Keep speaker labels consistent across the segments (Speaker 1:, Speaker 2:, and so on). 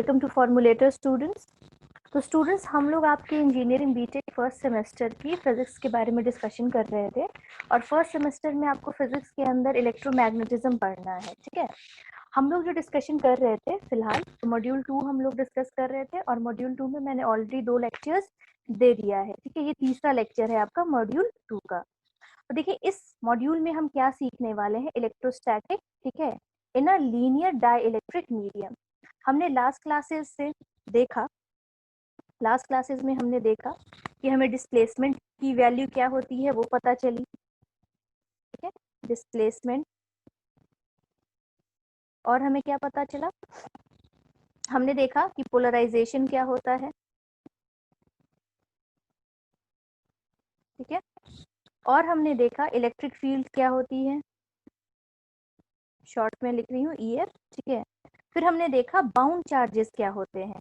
Speaker 1: Welcome to formulator students. तो students, हम लोग आपके इंजीनियरिंग बीटेक फर्स्ट सेमेस्टर की फिजिक्स के बारे में डिस्कशन कर रहे थे और फर्स्ट सेमेस्टर में आपको फिजिक्स के अंदर इलेक्ट्रोमैग्नेटिज्म पढ़ना है। ठीक है, हम लोग जो डिस्कशन कर रहे थे फिलहाल तो मॉड्यूल 2 हम लोग डिस्कस कर रहे थे और मॉड्यूल 2 में मैंने ऑलरेडी 2 लेक्चर्स दे दिया है। ठीक है, ये तीसरा लेक्चर है आपका मॉड्यूल 2 का। तो देखिए, इस मॉड्यूल में हम क्या सीखने वाले हैं, इलेक्ट्रोस्टैटिक, ठीक है, इन अ लीनियर डाइलेक्ट्रिक मीडियम। हमने लास्ट क्लासेस में हमने देखा कि हमें डिस्प्लेसमेंट की वैल्यू क्या होती है वो पता चली। ठीक है, डिस्प्लेसमेंट, और हमें क्या पता चला, हमने देखा कि पोलराइजेशन क्या होता है। ठीक है, और हमने देखा इलेक्ट्रिक फील्ड क्या होती है, शॉर्ट में लिख रही हूँ EF। ठीक है, फिर हमने देखा बाउंड चार्जेस क्या होते हैं।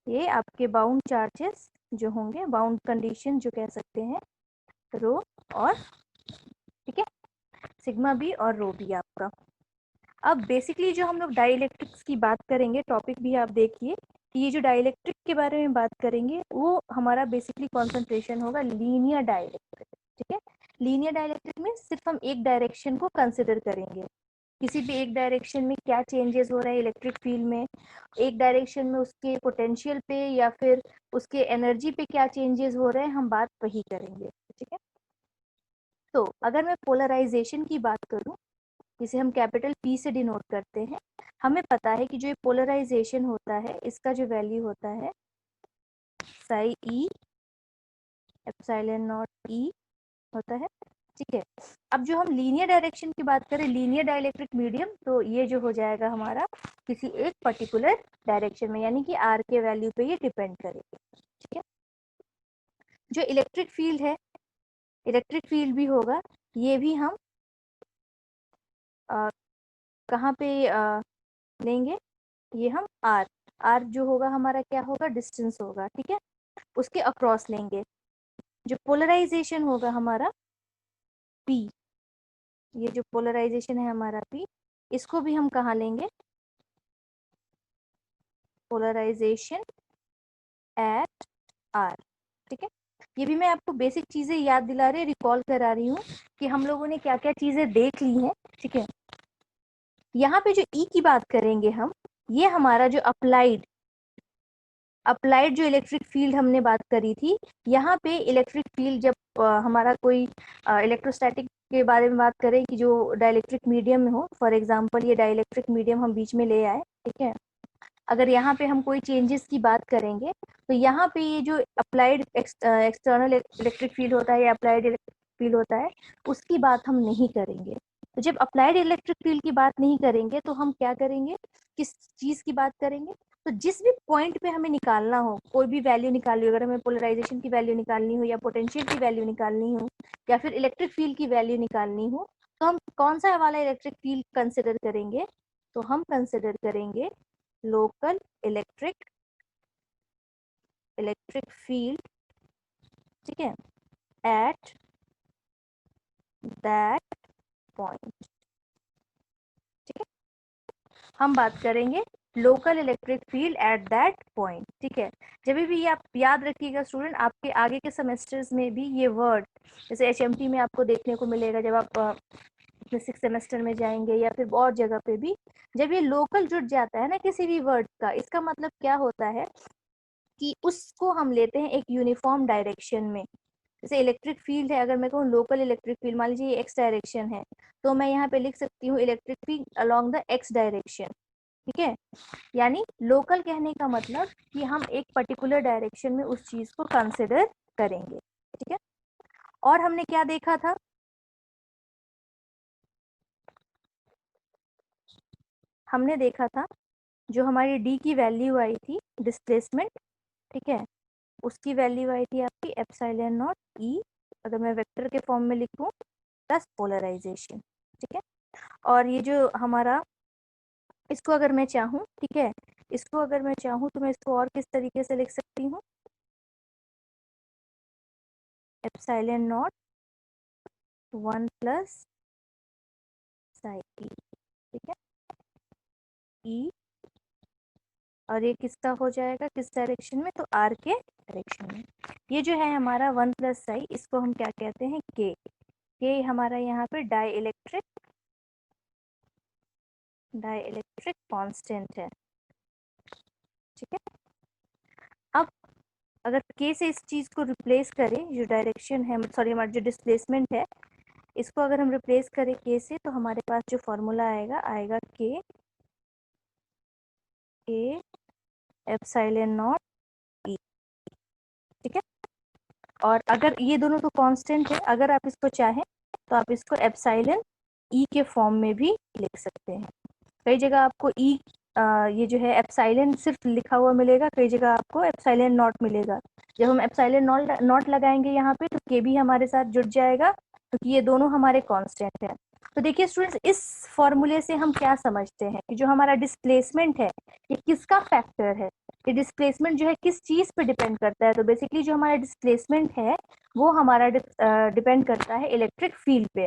Speaker 1: ये आपके बाउंड चार्जेस जो होंगे, बाउंड कंडीशन जो कह सकते हैं, रो और, ठीक है, सिग्मा बी और रो बी आपका। अब बेसिकली जो हम लोग डाइलेक्ट्रिक्स की बात करेंगे, टॉपिक भी आप देखिए कि ये जो डाइलेक्ट्रिक के बारे में बात करेंगे वो हमारा बेसिकली कॉन्सेंट्रेशन होगा लीनियर डाइलेक्ट्रिक। ठीक है, लीनियर डाइलेक्ट्रिक में सिर्फ हम एक डायरेक्शन को कंसिडर करेंगे, किसी भी एक डायरेक्शन में क्या चेंजेस हो रहे हैं इलेक्ट्रिक फील्ड में, एक डायरेक्शन में उसके पोटेंशियल पे या फिर उसके एनर्जी पे क्या चेंजेस हो रहे हैं, हम बात वही करेंगे। ठीक है, तो अगर मैं पोलराइजेशन की बात करूं, जिसे हम कैपिटल P से डिनोट करते हैं, हमें पता है कि जो ये पोलराइजेशन होता है इसका जो वैल्यू होता है Sai E epsilon not E होता है। ठीक है, अब जो हम लीनियर डायरेक्शन की बात करें, लीनियर डाइलेक्ट्रिक मीडियम, तो ये जो हो जाएगा हमारा किसी एक पर्टिकुलर डायरेक्शन में, यानी कि R के वैल्यू पे ये डिपेंड करेगा। ठीक है, जो इलेक्ट्रिक फील्ड है, इलेक्ट्रिक फील्ड भी होगा, ये भी हम कहाँ पे लेंगे, ये हम R जो होगा हमारा क्या होगा, डिस्टेंस होगा। ठीक है, उसके अक्रॉस लेंगे। जो पोलराइजेशन होगा हमारा P, ये जो पोलराइजेशन है हमारा P, इसको भी हम कहाँ लेंगे, पोलराइजेशन एट R। ठीक है, ये भी मैं आपको बेसिक चीजें याद दिला रही, रिकॉल करा रही हूँ कि हम लोगों ने क्या क्या चीजें देख ली हैं। ठीक है, यहाँ पे जो E की बात करेंगे हम, ये हमारा जो अप्लाइड जो इलेक्ट्रिक फील्ड हमने बात करी थी, यहाँ पे इलेक्ट्रिक फील्ड जब हमारा कोई इलेक्ट्रोस्टैटिक के बारे में बात करें कि जो डाइलेक्ट्रिक मीडियम में हो, फॉर एग्जांपल ये डाइलेक्ट्रिक मीडियम हम बीच में ले आए। ठीक है, अगर यहाँ पे हम कोई चेंजेस की बात करेंगे तो यहाँ पे ये जो अप्लाइड एक्सटर्नल इलेक्ट्रिक फील्ड होता है या अप्लाइड इलेक्ट्रिक फील्ड होता है, उसकी बात हम नहीं करेंगे। तो जब अप्लाइड इलेक्ट्रिक फील्ड की बात नहीं करेंगे तो हम क्या करेंगे, किस चीज की बात करेंगे, तो जिस भी पॉइंट पे हमें निकालना हो, कोई भी वैल्यू निकालनी हो, अगर हमें पोलराइजेशन की वैल्यू निकालनी हो या पोटेंशियल की वैल्यू निकालनी हो या फिर इलेक्ट्रिक फील्ड की वैल्यू निकालनी हो, तो हम कौन सा वाला इलेक्ट्रिक फील्ड कंसिडर करेंगे, तो हम कंसिडर करेंगे लोकल इलेक्ट्रिक फील्ड। ठीक है, एट दैट पॉइंट। ठीक है, हम बात करेंगे local electric field at that point. ठीक है, जब भी ये आप याद रखिएगा स्टूडेंट, आपके आगे के सेमेस्टर्स में भी ये वर्ड, जैसे HMT में आपको देखने को मिलेगा, जब आप अपने 6 सेमेस्टर में जाएंगे या फिर और जगह पे भी, जब ये लोकल जुड़ जाता है ना किसी भी वर्ड का, इसका मतलब क्या होता है कि उसको हम लेते हैं एक यूनिफॉर्म डायरेक्शन में। जैसे इलेक्ट्रिक फील्ड है, अगर मैं कहूँ लोकल इलेक्ट्रिक फील्ड, मान लीजिए ये X डायरेक्शन है, तो मैं यहाँ पे लिख सकती हूँ electric field along the X direction. ठीक है, यानी लोकल कहने का मतलब कि हम एक पर्टिकुलर डायरेक्शन में उस चीज को कंसिडर करेंगे। ठीक है, और हमने क्या देखा था, हमने देखा था जो हमारी D की वैल्यू आई थी डिस्प्लेसमेंट, ठीक है, उसकी वैल्यू आई थी आपकी एप्सिलॉन नॉट E, अगर मैं वेक्टर के फॉर्म में लिखूं, प्लस पोलराइजेशन। ठीक है, और ये जो हमारा, इसको अगर मैं चाहूँ, ठीक है, इसको अगर मैं चाहूँ तो मैं इसको और किस तरीके से लिख सकती हूँ, epsilon not 1 plus psi E। ठीक है, E और ये किसका हो जाएगा, किस डायरेक्शन में, तो आर के डायरेक्शन में। ये जो है हमारा 1 + i, इसको हम क्या कहते हैं, के हमारा यहाँ पे डाइइलेक्ट्रिक कांस्टेंट है, ठीक है। अब अगर के से इस चीज को रिप्लेस करें, जो डायरेक्शन है, सॉरी हमारा जो डिस्प्लेसमेंट है, इसको अगर हम रिप्लेस करें के से, तो हमारे पास जो फॉर्मूला आएगा के ए एप्सिलॉन नॉट ई, ठीक है। और अगर ये दोनों तो कांस्टेंट है, अगर आप इसको चाहें तो आप इसको एप्सिलॉन ई के फॉर्म में भी लिख सकते हैं। कई जगह आपको ई ये जो है एप्सिलॉन सिर्फ लिखा हुआ मिलेगा, कई जगह आपको एप्सिलॉन नॉट मिलेगा। जब हम एप्सिलॉन नॉट लगाएंगे यहाँ पे, तो के भी हमारे साथ जुड़ जाएगा, क्योंकि ये दोनों हमारे कांस्टेंट है। तो देखिए स्टूडेंट्स, इस फॉर्मूले से हम क्या समझते हैं कि जो हमारा डिस्प्लेसमेंट है, ये किसका फैक्टर है, ये डिस्प्लेसमेंट जो है किस चीज पे डिपेंड करता है। तो बेसिकली जो हमारा डिस्प्लेसमेंट है वो हमारा डिपेंड करता है इलेक्ट्रिक फील्ड पे।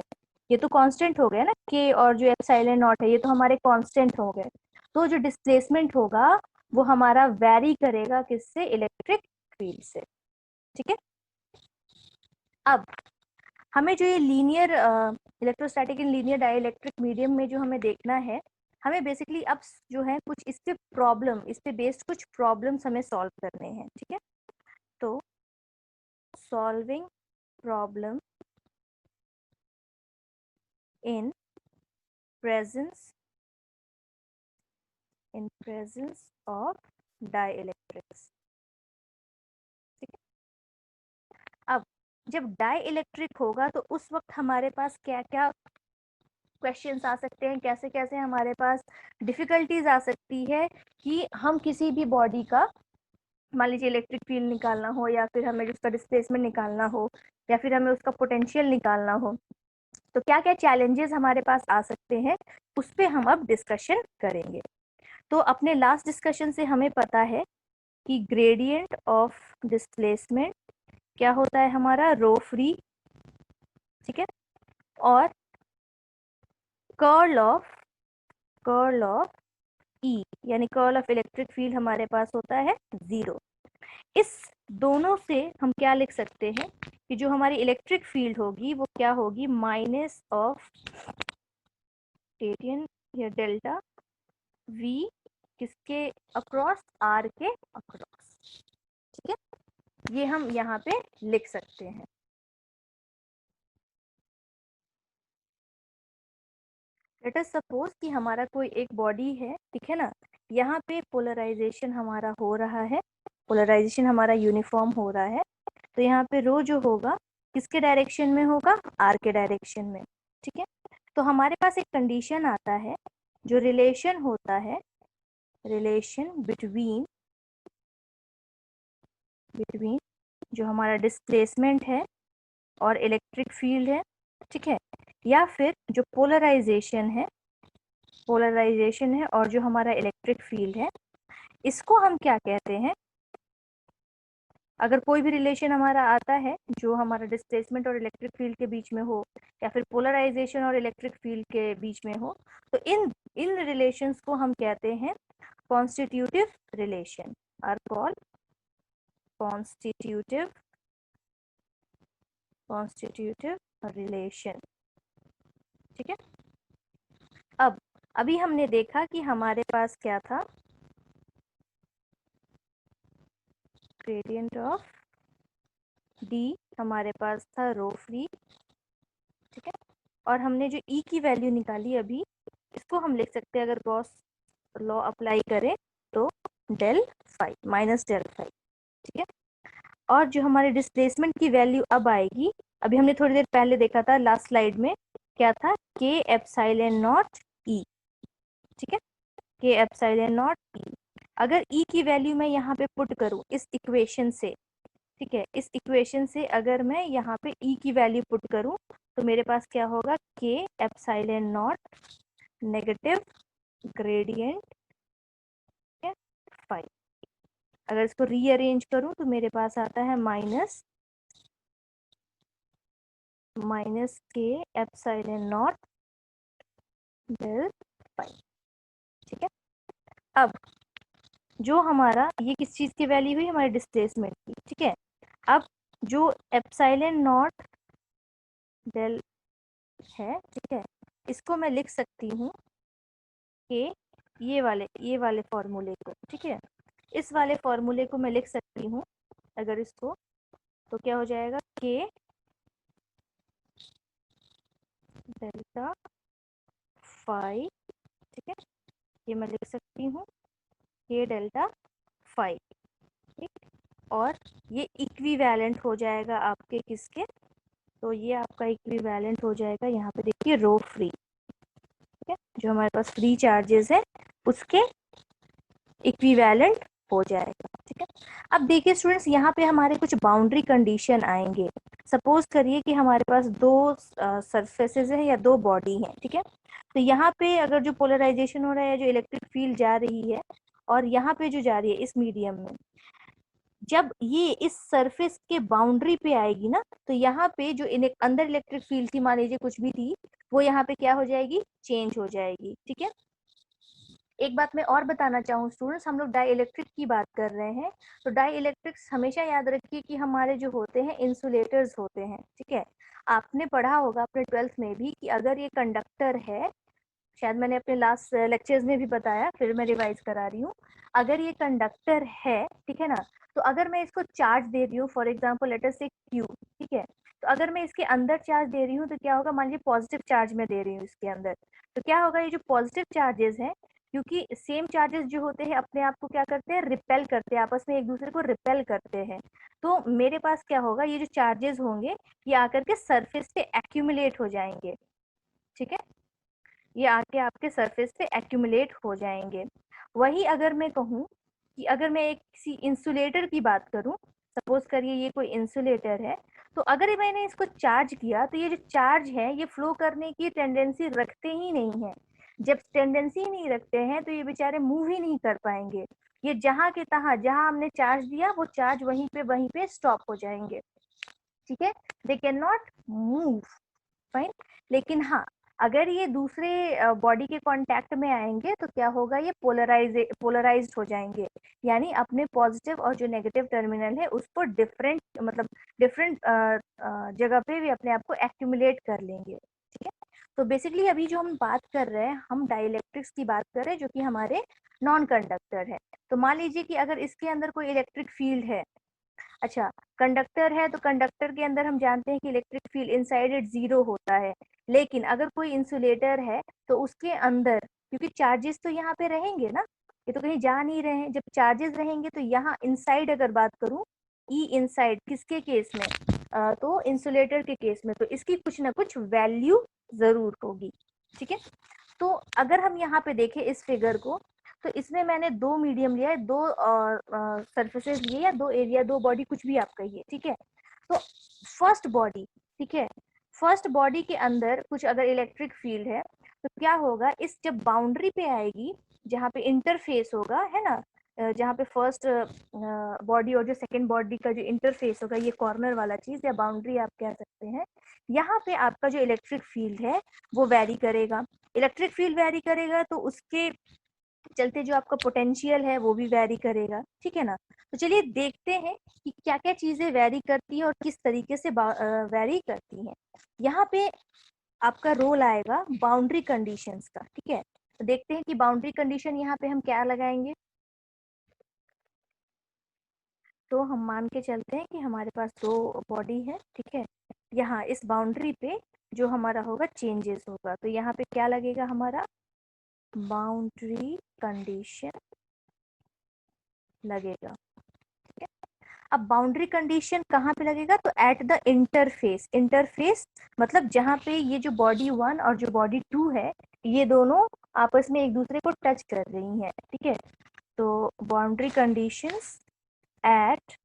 Speaker 1: ये तो कांस्टेंट हो गया ना, के और जो एप्सिलॉन नॉट है, ये तो हमारे कांस्टेंट हो गए। तो जो डिस्प्लेसमेंट होगा वो हमारा वैरी करेगा किससे, इलेक्ट्रिक फील्ड से, ठीक है। अब हमें जो ये linear electrostatic in linear dielectric medium में जो हमें देखना है, हमें बेसिकली अब जो है कुछ इस पे बेस्ड कुछ प्रॉब्लम्स हमें सॉल्व करने हैं, ठीक है। तो solving problem in presence of dielectrics, ठीक है। अब जब डाइइलेक्ट्रिक होगा तो उस वक्त हमारे पास क्या क्या क्वेश्चंस आ सकते हैं, कैसे कैसे हमारे पास डिफिकल्टीज आ सकती है कि हम किसी भी बॉडी का, मान लीजिए इलेक्ट्रिक फील्ड निकालना हो, या फिर हमें उसका डिस्प्लेसमेंट निकालना हो, या फिर हमें उसका पोटेंशियल निकालना हो, तो क्या क्या चैलेंजेस हमारे पास आ सकते हैं, उस पर हम अब डिस्कशन करेंगे। तो अपने लास्ट डिस्कशन से हमें पता है कि ग्रेडियंट ऑफ डिस्प्लेसमेंट क्या होता है हमारा, रो फ्री, ठीक है। और कर्ल ऑफ ई, यानी कर्ल ऑफ इलेक्ट्रिक फील्ड हमारे पास होता है 0। इस दोनों से हम क्या लिख सकते हैं कि जो हमारी इलेक्ट्रिक फील्ड होगी वो क्या होगी, माइनस ऑफ ग्रेडियंट या डेल्टा वी, किसके अक्रॉस, आर के अक्रॉस, ठीक है। ये हम यहाँ पे लिख सकते हैं। लेट अस सपोज कि हमारा कोई एक बॉडी है, ठीक है ना, यहाँ पे पोलराइजेशन हमारा हो रहा है, पोलराइजेशन हमारा यूनिफॉर्म हो रहा है। तो यहाँ पे रो जो होगा किसके डायरेक्शन में होगा, आर के डायरेक्शन में, ठीक है। तो हमारे पास एक कंडीशन आता है, जो रिलेशन होता है, रिलेशन बिटवीन जो हमारा डिस्प्लेसमेंट है और इलेक्ट्रिक फील्ड है, ठीक है, या फिर जो पोलराइजेशन है और जो हमारा इलेक्ट्रिक फील्ड है, इसको हम क्या कहते हैं। अगर कोई भी रिलेशन हमारा आता है जो हमारा डिस्प्लेसमेंट और इलेक्ट्रिक फील्ड के बीच में हो, या फिर पोलराइजेशन और इलेक्ट्रिक फील्ड के बीच में हो, तो इन रिलेशंस को हम कहते हैं constitutive relation, are called constitutive relation, ठीक है। अब अभी हमने देखा कि हमारे पास क्या था, ग्रेडियंट ऑफ डी हमारे पास था रो फ्री, ठीक है। और हमने जो ई की वैल्यू निकाली अभी, इसको हम लिख सकते हैं, अगर गॉस लॉ अप्लाई करें तो del phi, minus del phi, ठीक है। और जो हमारे डिस्प्लेसमेंट की वैल्यू अब आएगी, अभी हमने थोड़ी देर पहले देखा था लास्ट स्लाइड में, क्या था, के एप्सिलॉन नॉट ई, ठीक है, के एप्सिलॉन नॉट ई। अगर ई की वैल्यू मैं यहाँ पे पुट करूँ इस इक्वेशन से, ठीक है, इस इक्वेशन से अगर मैं यहाँ पे ई की वैल्यू पुट करूँ, तो मेरे पास क्या होगा, के epsilon not negative gradient five. अगर इसको रीअरेंज करूँ तो मेरे पास आता है माइनस के एप्सिलॉन नॉट डेल फाइव, ठीक है। अब जो हमारा ये किस चीज की वैल्यू हुई, हमारे डिस्प्लेसमेंट की, ठीक है। अब जो एप्सिलॉन नॉट डेल है, ठीक है, इसको मैं लिख सकती हूँ कि ये वाले फॉर्मूले को, ठीक है, इस वाले फॉर्मूले को मैं लिख सकती हूँ अगर इसको, तो क्या हो जाएगा, के डेल्टा फाई, ठीक है, ये मैं लिख सकती हूँ के डेल्टा फाई, ठीक। और ये इक्विवेलेंट हो जाएगा आपके किसके, तो ये आपका इक्विवेलेंट हो जाएगा, यहाँ पे देखिए रो फ्री, ठीक है, जो हमारे पास फ्री चार्जेस है उसके इक्विवेलेंट हो जाएगा, ठीक है। अब देखिए स्टूडेंट्स, यहाँ पे हमारे कुछ बाउंड्री कंडीशन आएंगे। सपोज करिए कि हमारे पास दो सरफेसेस है या दो बॉडी है, ठीक है। तो यहाँ पे अगर जो पोलराइजेशन हो रहा है, जो इलेक्ट्रिक फील्ड जा रही है और यहाँ पे जो जा रही है इस मीडियम में, जब ये इस सरफेस के बाउंड्री पे आएगी ना, तो यहाँ पे जो अंदर इलेक्ट्रिक फील्ड थी, मान लीजिए कुछ भी थी, वो यहाँ पे क्या हो जाएगी, चेंज हो जाएगी, ठीक है। एक बात मैं और बताना चाहूँ स्टूडेंट्स, हम लोग डाई इलेक्ट्रिक की बात कर रहे हैं, तो डाई इलेक्ट्रिक्स हमेशा याद रखिए कि हमारे जो होते हैं इंसुलेटर्स होते हैं, ठीक है। आपने पढ़ा होगा अपने 12th में भी कि अगर ये कंडक्टर है, शायद मैंने अपने लास्ट लेक्चर्स में भी बताया, फिर मैं रिवाइज करा रही हूँ, अगर ये कंडक्टर है, ठीक है ना, तो अगर मैं इसको चार्ज दे रही हूँ, फॉर एग्जाम्पल लेट अस से क्यू, ठीक है, तो अगर मैं इसके अंदर चार्ज दे रही हूँ तो क्या होगा, मान लीजिए पॉजिटिव चार्ज में दे रही हूँ इसके अंदर, तो क्या होगा, ये जो पॉजिटिव चार्जेस हैं, क्योंकि सेम चार्जेस जो होते हैं अपने आप को क्या करते हैं, रिपेल करते हैं, आपस में एक दूसरे को रिपेल करते हैं, तो मेरे पास क्या होगा, ये जो चार्जेस होंगे ये आकर के सरफेस पे एक्यूमुलेट हो जाएंगे, ठीक है, ये आके आपके सरफेस पे एक्यूमुलेट हो जाएंगे। वही अगर मैं कहूँ कि अगर मैं एक किसी इंसुलेटर की बात करूँ, सपोज करिए ये कोई इंसुलेटर है, तो अगर मैंने इसको चार्ज किया तो ये जो चार्ज है ये फ्लो करने की टेंडेंसी रखते ही नहीं है। जब टेंडेंसी नहीं रखते हैं तो ये बेचारे मूव ही नहीं कर पाएंगे, ये जहां के तहां, जहां हमने चार्ज दिया वो चार्ज वहीं पे स्टॉप हो जाएंगे, ठीक है, they can not move, fine. लेकिन हाँ, अगर ये दूसरे बॉडी के कांटेक्ट में आएंगे तो क्या होगा, ये पोलराइज्ड हो जाएंगे, यानी अपने पॉजिटिव और जो नेगेटिव टर्मिनल है उसको डिफरेंट मतलब डिफरेंट जगह पे भी अपने आप को एक्यूमुलेट कर लेंगे, ठीक है। तो बेसिकली अभी जो हम बात कर रहे हैं, हम डाइलेक्ट्रिक्स की बात कर रहे हैं जो कि हमारे नॉन कंडक्टर है। तो मान लीजिए कि अगर इसके अंदर कोई इलेक्ट्रिक फील्ड है, अच्छा, कंडक्टर है तो कंडक्टर के अंदर हम जानते हैं कि इलेक्ट्रिक फील्ड इनसाइड इट 0 होता है, लेकिन अगर कोई इंसुलेटर है तो उसके अंदर, क्योंकि चार्जेस तो यहाँ पे रहेंगे ना, ये तो कहीं जा नहीं रहे हैं, जब चार्जेस रहेंगे तो यहाँ इनसाइड अगर बात करूं, ई इनसाइड किसके केस में, तो इंसुलेटर के केस में, तो इसकी कुछ ना कुछ वैल्यू जरूर होगी, ठीक है। तो अगर हम यहाँ पे देखें इस फिगर को, तो इसमें मैंने दो मीडियम लिया है, दो सरफेसेस लिए या दो एरिया, दो बॉडी, कुछ भी आप कहिए, ठीक है। तो फर्स्ट बॉडी, ठीक है, फर्स्ट बॉडी के अंदर कुछ अगर इलेक्ट्रिक फील्ड है तो क्या होगा, इस जब बाउंड्री पे आएगी, जहाँ पे इंटरफेस होगा, है ना, जहाँ पे फर्स्ट बॉडी और जो सेकंड बॉडी का जो इंटरफेस होगा, ये कॉर्नर वाला चीज या बाउंड्री आप कह सकते हैं, यहाँ पे आपका जो इलेक्ट्रिक फील्ड है वो वेरी करेगा। इलेक्ट्रिक फील्ड वेरी करेगा तो उसके चलते जो आपका पोटेंशियल है वो भी वेरी करेगा, ठीक है ना। तो चलिए देखते हैं कि क्या क्या चीजें वेरी करती है और किस तरीके से वेरी करती हैं। यहाँ पे आपका रोल आएगा बाउंड्री कंडीशंस का, ठीक है। तो देखते हैं कि बाउंड्री कंडीशन यहाँ पे हम क्या लगाएंगे। तो हम मान के चलते हैं कि हमारे पास दो बॉडी है, ठीक है, यहाँ इस बाउंड्री पे जो हमारा होगा चेंजेस होगा, तो यहाँ पे क्या लगेगा, हमारा बाउंड्री कंडीशन लगेगा, ठीक है। अब बाउंड्री कंडीशन कहाँ पे लगेगा, तो एट द इंटरफेस, इंटरफेस मतलब जहाँ पे ये जो बॉडी 1 और जो बॉडी 2 है ये दोनों आपस में एक दूसरे को टच कर रही हैं, ठीक है। तो boundary conditions at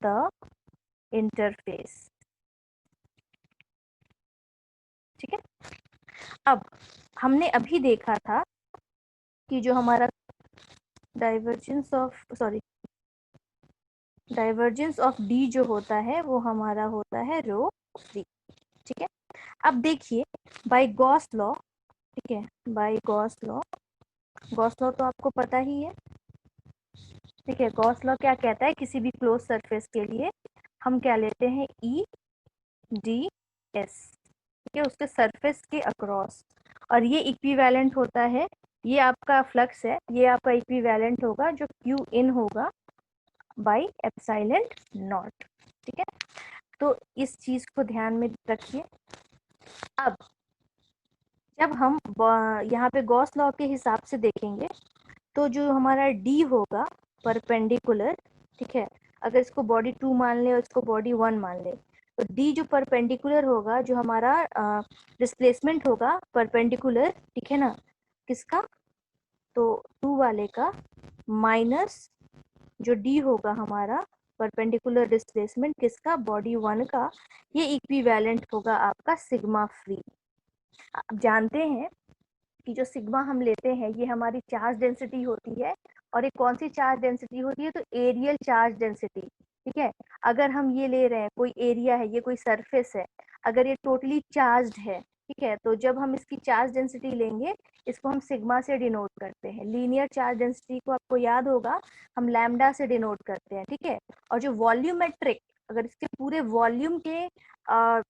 Speaker 1: the interface, ठीक है। अब हमने अभी देखा था कि जो हमारा डाइवर्जेंस ऑफ डी जो होता है वो हमारा होता है रो फ्री, ठीक है। अब देखिए बाय गॉस लॉ, ठीक है, by Gauss law, Gauss law तो आपको पता ही है, ठीक है, गॉस लॉ क्या कहता है, किसी भी क्लोज सरफेस के लिए हम क्या लेते हैं, ई डी एस, ठीक है, उसके सरफेस के अक्रॉस, और ये इक्विवेलेंट होता है, ये आपका फ्लक्स है, ये आपका इक्विवेलेंट होगा जो क्यू इन होगा बाई एप्सिलॉन नॉट। ठीक है, तो इस चीज को ध्यान में रखिए। अब जब हम यहाँ पे गॉस लॉ के हिसाब से देखेंगे तो जो हमारा डी होगा परपेंडिकुलर, ठीक है, अगर इसको बॉडी 2 मान ले और इसको बॉडी 1 मान ले, तो डी जो परपेंडिकुलर होगा, जो हमारा डिस्प्लेसमेंट होगा परपेंडिकुलर, ठीक है ना, किसका, तो 2 वाले का, माइनस जो डी होगा हमारा परपेंडिकुलर डिस्प्लेसमेंट किसका, बॉडी 1 का, ये इक्विवेलेंट होगा आपका सिग्मा फ्री। आप जानते हैं कि जो सिग्मा हम लेते हैं ये हमारी चार्ज डेंसिटी होती है, और ये कौन सी चार्ज डेंसिटी होती है, तो एरियल चार्ज डेंसिटी। ठीक है, अगर हम ये ले रहे हैं, कोई एरिया है, ये कोई सरफेस है, अगर ये टोटली चार्ज्ड है, ठीक है, तो जब हम इसकी चार्ज डेंसिटी लेंगे, इसको हम सिग्मा से डिनोट करते हैं। लीनियर चार्ज डेंसिटी को आपको याद होगा, हम लैम्डा से डिनोट करते हैं। ठीक है, और जो वॉल्यूमेट्रिक, अगर इसके पूरे वॉल्यूम के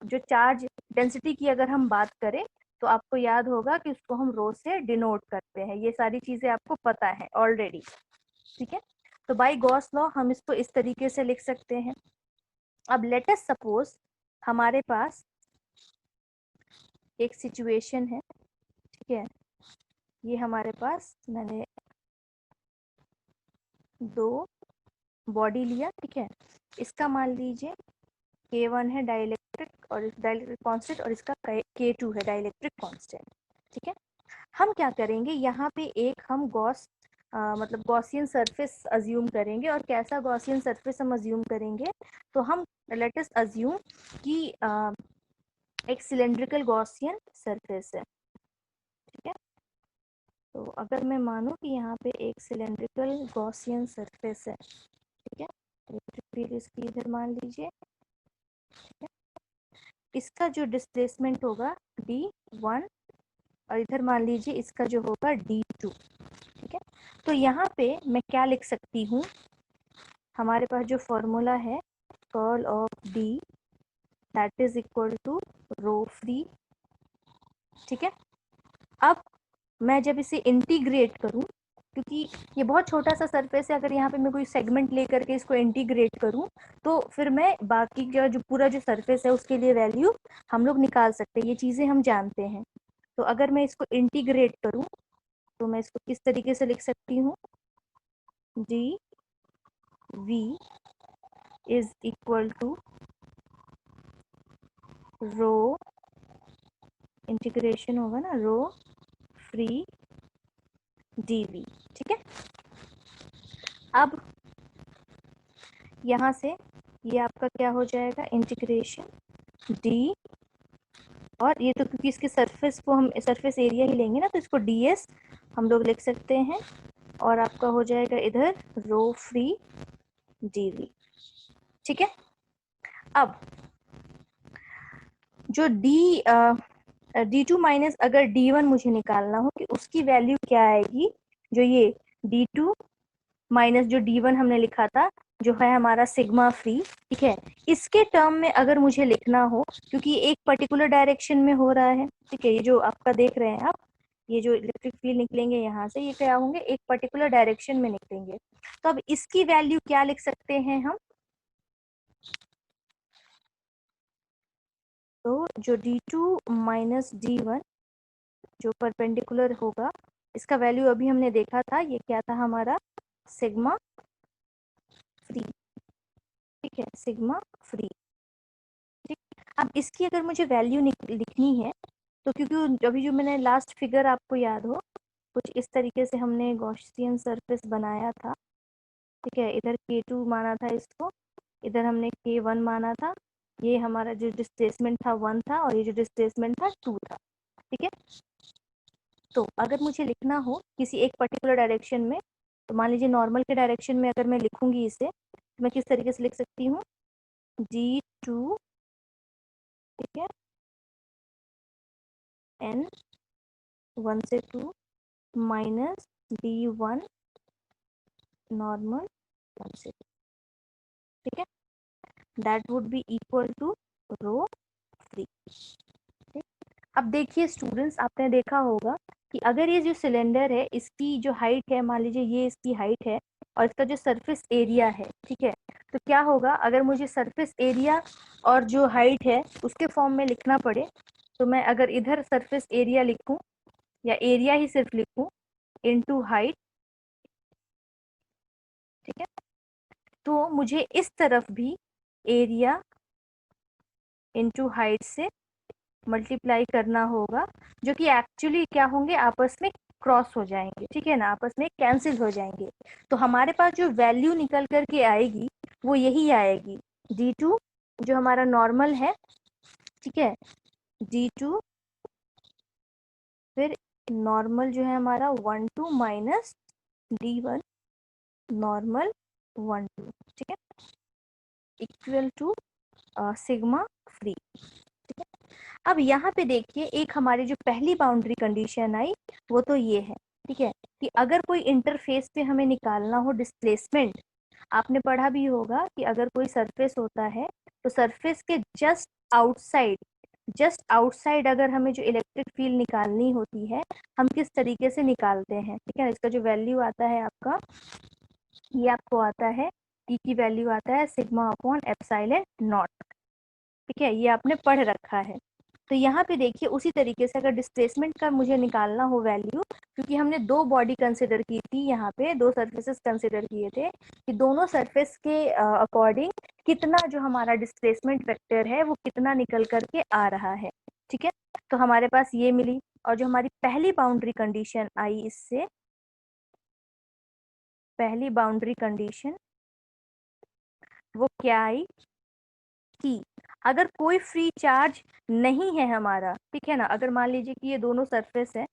Speaker 1: जो चार्ज डेंसिटी की अगर हम बात करें, तो आपको याद होगा कि उसको हम रो से डिनोट करते हैं। ये सारी चीजें आपको पता है ऑलरेडी। ठीक है, तो बाय गॉस लॉ हम इसको इस तरीके से लिख सकते हैं। अब लेट अस सपोज हमारे पास एक सिचुएशन है, ठीक है, ये हमारे पास मैंने दो बॉडी लिया, ठीक है, इसका मान लीजिए K1 है डाइलेक्ट्रिक और डाइलेक्ट्रिक कांस्टेंट, और इसका K2 है डाइलेक्ट्रिक कांस्टेंट। ठीक है, हम क्या करेंगे, यहाँ पे एक हम मतलब गॉसियन सरफेस अज्यूम करेंगे। और कैसा गॉसियन सरफेस हम अज्यूम करेंगे, तो हम लेट अस अज्यूम कि एक सिलेंड्रिकल गॉसियन सरफेस है। ठीक है, तो अगर मैं मानूं कि यहाँ पे एक सिलेंड्रिकल गॉसियन सरफेस है, ठीक है, इलेक्ट्रिक फील्ड इसकी इधर मान लीजिए, ठीक है, इसका जो डिस्प्लेसमेंट होगा D1, और इधर मान लीजिए इसका जो होगा D2। ठीक है, तो यहाँ पे मैं क्या लिख सकती हूँ, हमारे पास जो फॉर्मूला है curl of D that is equal to rho free. ठीक है, अब मैं जब इसे इंटीग्रेट करूँ, क्योंकि ये बहुत छोटा सा सरफेस है, अगर यहाँ पे मैं कोई सेगमेंट लेकर के इसको इंटीग्रेट करूँ, तो फिर मैं बाकी का जो पूरा जो सरफेस है उसके लिए वैल्यू हम लोग निकाल सकते हैं, ये चीज़ें हम जानते हैं। तो अगर मैं इसको इंटीग्रेट करूँ तो मैं इसको किस तरीके से लिख सकती हूँ, D V is equal to rho, integration होगा ना, रो फ्री डीवी। ठीक है, अब यहाँ से ये आपका क्या हो जाएगा, इंटीग्रेशन डी, और ये तो क्योंकि इसके सरफेस को हम सरफेस एरिया ही लेंगे ना, तो इसको ds हम लोग लिख सकते हैं, और आपका हो जाएगा इधर रो फ्री dv। ठीक है, अब जो D2 माइनस अगर D1 मुझे निकालना हो कि उसकी वैल्यू क्या आएगी, जो ये D2 माइनस जो D1 हमने लिखा था, जो है हमारा सिग्मा फ्री, ठीक है, इसके टर्म में अगर मुझे लिखना हो, क्योंकि एक पर्टिकुलर डायरेक्शन में हो रहा है, ठीक है, ये जो आपका देख रहे हैं आप, ये जो इलेक्ट्रिक फील्ड निकलेंगे यहाँ से, ये क्या होंगे, एक पर्टिकुलर डायरेक्शन में निकलेंगे। तो अब इसकी वैल्यू क्या लिख सकते हैं हम, तो जो D2 माइनस D1 जो परपेंडिकुलर होगा, इसका वैल्यू अभी हमने देखा था, ये क्या था हमारा, सिग्मा फ्री। ठीक है, सिग्मा फ्री। ठीक, अब इसकी अगर मुझे वैल्यू लिखनी है, तो क्योंकि अभी जो मैंने लास्ट फिगर आपको याद हो, कुछ इस तरीके से हमने गॉसियन सरफेस बनाया था। ठीक है, इधर K2 माना था इसको, इधर हमने K1 माना था, ये हमारा जो डिस्प्लेसमेंट था 1 था, और ये जो डिस्प्लेसमेंट था 2 था। ठीक है, तो अगर मुझे लिखना हो किसी एक पर्टिकुलर डायरेक्शन में, तो मान लीजिए नॉर्मल के डायरेक्शन में अगर मैं लिखूंगी इसे, तो मैं किस तरीके से लिख सकती हूँ, D2, ठीक है, N 1 से 2 माइनस D1 नॉर्मल 1 से, ठीक है, that would be equal to rho free. अब देखिए स्टूडेंट्स, आपने देखा होगा कि अगर ये जो सिलेंडर है इसकी जो हाइट है, मान लीजिए ये इसकी हाइट है और इसका जो सरफेस एरिया है, ठीक है, तो क्या होगा अगर मुझे सरफेस एरिया और जो हाइट है उसके फॉर्म में लिखना पड़े, तो मैं अगर इधर सरफेस एरिया लिखूं या एरिया ही सिर्फ लिखूं इनटू हाइट, ठीक है, तो मुझे इस तरफ भी एरिया इनटू हाइट से मल्टीप्लाई करना होगा, जो कि एक्चुअली क्या होंगे, आपस में क्रॉस हो जाएंगे, ठीक है ना, आपस में कैंसिल हो जाएंगे। तो हमारे पास जो वैल्यू निकल करके आएगी वो यही आएगी, d2 जो हमारा नॉर्मल है, ठीक है, d2 फिर नॉर्मल जो है हमारा 1 2 माइनस d1 नॉर्मल 1 2, ठीक है, इक्वल टू सिग्मा फ्री। ठीक है, अब यहाँ पे देखिए एक हमारी जो पहली बाउंड्री कंडीशन आई वो तो ये है, ठीक है, कि अगर कोई इंटरफेस पे हमें निकालना हो डिस्प्लेसमेंट, आपने पढ़ा भी होगा कि अगर कोई सरफेस होता है तो सरफेस के जस्ट आउटसाइड अगर हमें जो इलेक्ट्रिक फील्ड निकालनी होती है हम किस तरीके से निकालते हैं, ठीक है, इसका जो वैल्यू आता है आपका, ये आपको आता है, ई की वैल्यू आता है सिग्मा अपॉन एप्सिलॉन नॉट, ठीक है, ये आपने पढ़ रखा है। तो यहाँ पे देखिए उसी तरीके से अगर डिस्प्लेसमेंट का मुझे निकालना हो वैल्यू, क्योंकि हमने दो बॉडी कंसिडर की थी, यहाँ पे दो सरफेसेस कंसिडर किए थे कि दोनों सरफेस के अकॉर्डिंग कितना जो हमारा डिस्प्लेसमेंट वेक्टर है वो कितना निकल करके आ रहा है, ठीक है, तो हमारे पास ये मिली। और जो हमारी पहली बाउंड्री कंडीशन आई, इससे पहली बाउंड्री कंडीशन वो क्या आई कि अगर कोई फ्री चार्ज नहीं है हमारा, ठीक है ना, अगर मान लीजिए कि ये दोनों सरफेस है,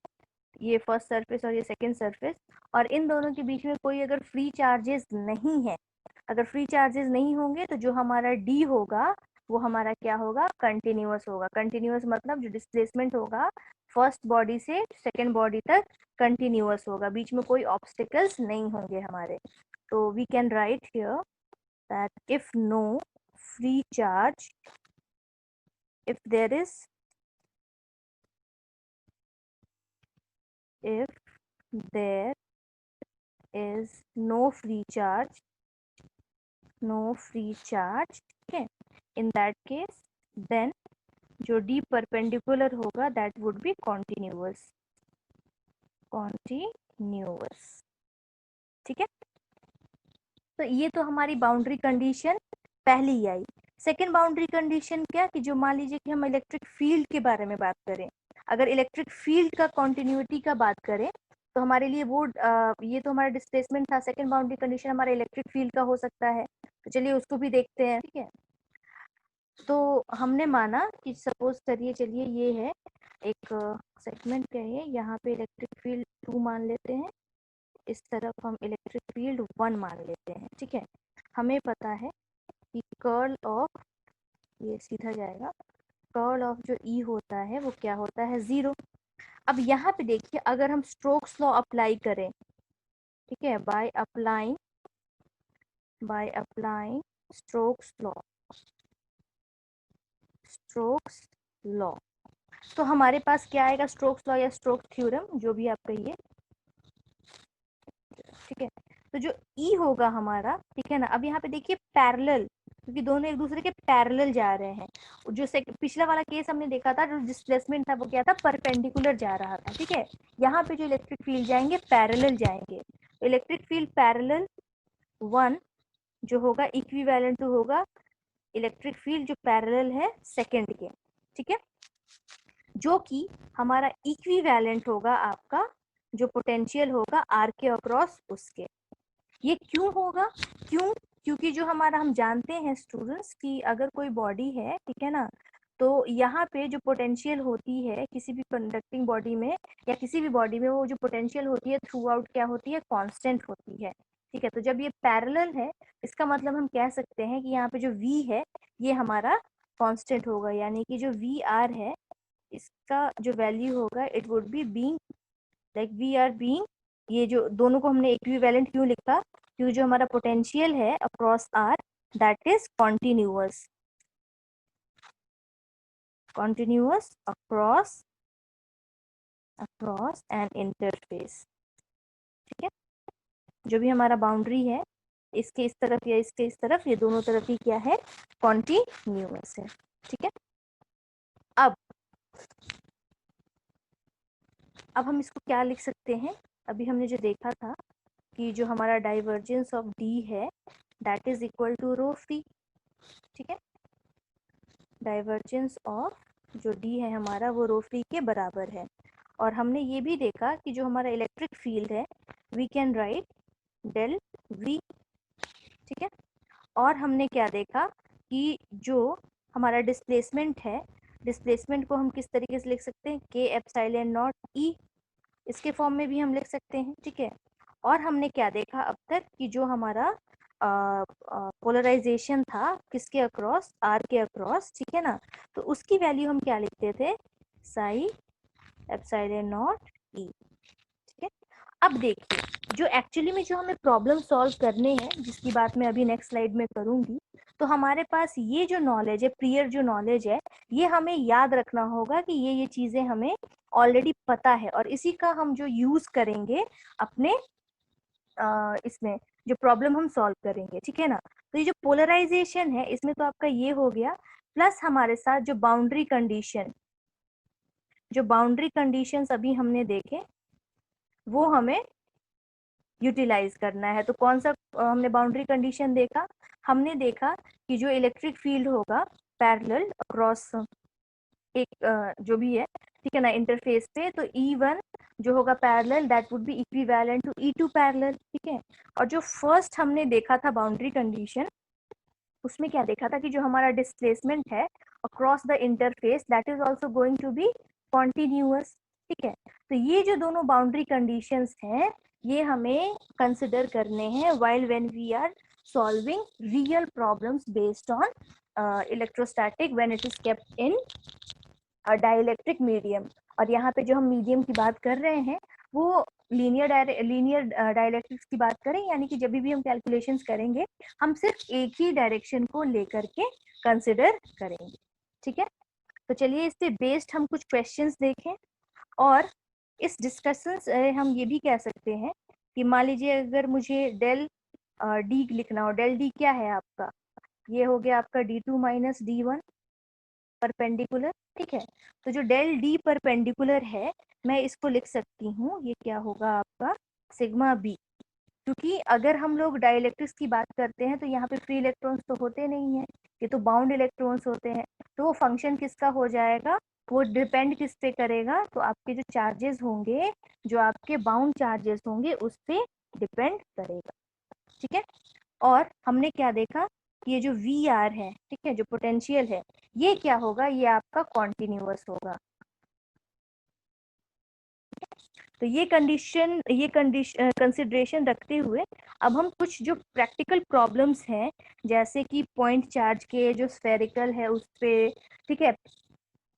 Speaker 1: ये फर्स्ट सरफेस और ये सेकंड सरफेस, और इन दोनों के बीच में कोई अगर फ्री चार्जेस नहीं है, अगर फ्री चार्जेस नहीं होंगे तो जो हमारा डी होगा वो हमारा क्या होगा, कंटिन्यूअस होगा। कंटिन्यूअस मतलब जो डिस्प्लेसमेंट होगा फर्स्ट बॉडी से सेकेंड बॉडी तक कंटिन्यूअस होगा, बीच में कोई ऑब्स्टिकल्स नहीं होंगे हमारे। तो we can write here that if no free charge, if there is no free charge, ठीक है, in that case then जो d परपेंडिकुलर होगा that would be continuous, ठीक है। तो ये तो हमारी बाउंड्री कंडीशन पहली आई। सेकेंड बाउंड्री कंडीशन क्या, कि जो मान लीजिए कि हम इलेक्ट्रिक फील्ड के बारे में बात करें, अगर इलेक्ट्रिक फील्ड का कॉन्टिन्यूटी का बात करें तो हमारे लिए वो ये तो हमारा डिस्प्लेसमेंट था, सेकेंड बाउंड्री कंडीशन हमारा इलेक्ट्रिक फील्ड का हो सकता है, तो चलिए उसको भी देखते हैं, ठीक है। तो हमने माना कि सपोज करिए, चलिए ये है एक सेगमेंट कहिए, यहाँ पे इलेक्ट्रिक फील्ड 2 मान लेते हैं, इस तरफ हम इलेक्ट्रिक फील्ड 1 मान लेते हैं, ठीक है। हमें पता है कि कर्ल ऑफ, ये सीधा जाएगा, कर्ल ऑफ जो ई होता है वो क्या होता है, 0। अब यहाँ पे देखिए अगर हम स्ट्रोक्स लॉ अप्लाई करें, ठीक है, बाय अप्लाइंग स्ट्रोक्स लॉ, तो हमारे पास क्या आएगा, स्ट्रोक्स लॉ या स्ट्रोक्स थ्योरम जो भी आप कहिए, ठीक है। तो जो ई होगा हमारा, ठीक है ना, अब यहाँ पे देखिए पैरेलल, क्योंकि दोनों एक दूसरे के पैरेलल जा रहे हैं। जो पिछला वाला केस हमने देखा था, जो डिस्प्लेसमेंट था वो क्या था, परपेंडिकुलर जा रहा था, ठीक है। यहाँ पे जो इलेक्ट्रिक फील्ड जाएंगे पैरेलल जाएंगे, इलेक्ट्रिक फील्ड पैरेलल 1 जो होगा इक्विवेलेंट टू होगा इलेक्ट्रिक फील्ड जो पैरेलल है सेकेंड के, ठीक है, जो कि हमारा इक्विवेलेंट होगा आपका जो पोटेंशियल होगा आर के अक्रॉस उसके। ये क्यों होगा, क्योंकि जो हमारा हम जानते हैं स्टूडेंट्स कि अगर कोई बॉडी है, ठीक है ना, तो यहाँ पे जो पोटेंशियल होती है किसी भी कंडक्टिंग बॉडी में या किसी भी बॉडी में, वो जो पोटेंशियल होती है थ्रू आउट क्या होती है, कांस्टेंट होती है, ठीक है। तो जब ये पैरेलल है इसका मतलब हम कह सकते हैं कि यहाँ पे जो v है ये हमारा कांस्टेंट होगा, यानी कि जो वी आर है इसका जो वैल्यू होगा it would be being like we are being, ये जो दोनों को हमने इक्विवेलेंट क्यों लिखा, क्योंकि जो हमारा पोटेंशियल है across R that is continuous across an interface. ठीक है, जो भी हमारा बाउंड्री है इसके इस तरफ या इसके इस तरफ, ये दोनों तरफ ही क्या है, कॉन्टिन्यूअस है। ठीक है, अब हम इसको क्या लिख सकते हैं, अभी हमने जो देखा था कि जो हमारा डाइवर्जेंस ऑफ डी है that is equal to rho free. ठीक है, डाइवर्जेंस ऑफ जो डी है हमारा वो रो फ्री के बराबर है। और हमने ये भी देखा कि जो हमारा इलेक्ट्रिक फील्ड है we can write del V. ठीक है, और हमने क्या देखा कि जो हमारा डिस्प्लेसमेंट है, डिस्प्लेसमेंट को हम किस तरीके से लिख सकते हैं, के एप्सिलॉन नॉट ई, इसके फॉर्म में भी हम लिख सकते हैं। ठीक है, और हमने क्या देखा अब तक कि जो हमारा पोलराइजेशन था किसके अक्रॉस, आर के अक्रॉस। ठीक है ना, तो उसकी वैल्यू हम क्या लिखते थे, साई एप्सिलॉन नॉट ई। ठीक है, अब देखिए जो एक्चुअली में जो हमें प्रॉब्लम सॉल्व करने हैं, जिसकी बात मैं अभी नेक्स्ट स्लाइड में करूंगी, तो हमारे पास ये जो नॉलेज है, प्रियर जो नॉलेज है, ये हमें याद रखना होगा कि ये चीजें हमें ऑलरेडी पता है और इसी का हम जो यूज करेंगे अपने इसमें जो प्रॉब्लम हम सॉल्व करेंगे। ठीक है ना, तो ये जो पोलराइजेशन है इसमें तो आपका ये हो गया, प्लस हमारे साथ जो बाउंड्री कंडीशंस अभी हमने देखे वो हमें यूटिलाइज करना है। तो कौन सा हमने बाउंड्री कंडीशन देखा, हमने देखा कि जो इलेक्ट्रिक फील्ड होगा पैरेलल अक्रॉस एक जो भी है, ठीक है ना, इंटरफेस पे, तो E1 जो होगा parallel that would be equivalent to E2 parallel. ठीक है, और जो फर्स्ट हमने देखा था बाउंड्री कंडीशन, उसमें क्या देखा था कि जो हमारा डिस्प्लेसमेंट है across the interface that is also going to be continuous. ठीक है, तो ये जो दोनों बाउंड्री कंडीशंस हैं ये हमें कंसिडर करने हैं while when we are solving real problems based on electrostatic when it is kept in dielectric medium. और यहाँ पे जो हम मीडियम की बात कर रहे हैं वो लीनियर डाइलेक्ट्रिक्स की बात करें, यानी कि जब भी हम कैलकुलेशंस करेंगे हम सिर्फ एक ही डायरेक्शन को लेकर के कंसिडर करेंगे। ठीक है, तो चलिए इस पे बेस्ड हम कुछ क्वेश्चंस देखें। और इस डिस्कशन से हम ये भी कह सकते हैं कि मान लीजिए अगर मुझे डेल डी लिखना हो, डेल डी क्या है आपका, ये हो गया आपका D2 माइनस D1 परपेंडिकुलर। ठीक है, तो जो डेल डी परपेंडिकुलर है मैं इसको लिख सकती हूँ, ये क्या होगा आपका सिग्मा बी। क्योंकि अगर हम लोग डाइलेक्ट्रिक्स की बात करते हैं तो यहाँ पे फ्री इलेक्ट्रॉन्स तो होते नहीं है, ये तो बाउंड इलेक्ट्रॉन्स होते हैं। तो वो फंक्शन किसका हो जाएगा, वो डिपेंड किस पे करेगा, तो आपके जो चार्जेस होंगे, जो आपके बाउंड चार्जेस होंगे उस पे डिपेंड करेगा। ठीक है, और हमने क्या देखा कि ये जो वी आर है, ठीक है, जो पोटेंशियल है ये क्या होगा, ये आपका कॉन्टिन्यूअस होगा। तो ये कंसिडरेशन रखते हुए अब हम कुछ जो प्रैक्टिकल प्रॉब्लम्स हैं, जैसे कि पॉइंट चार्ज के जो स्फेरिकल है उस पे, ठीक है,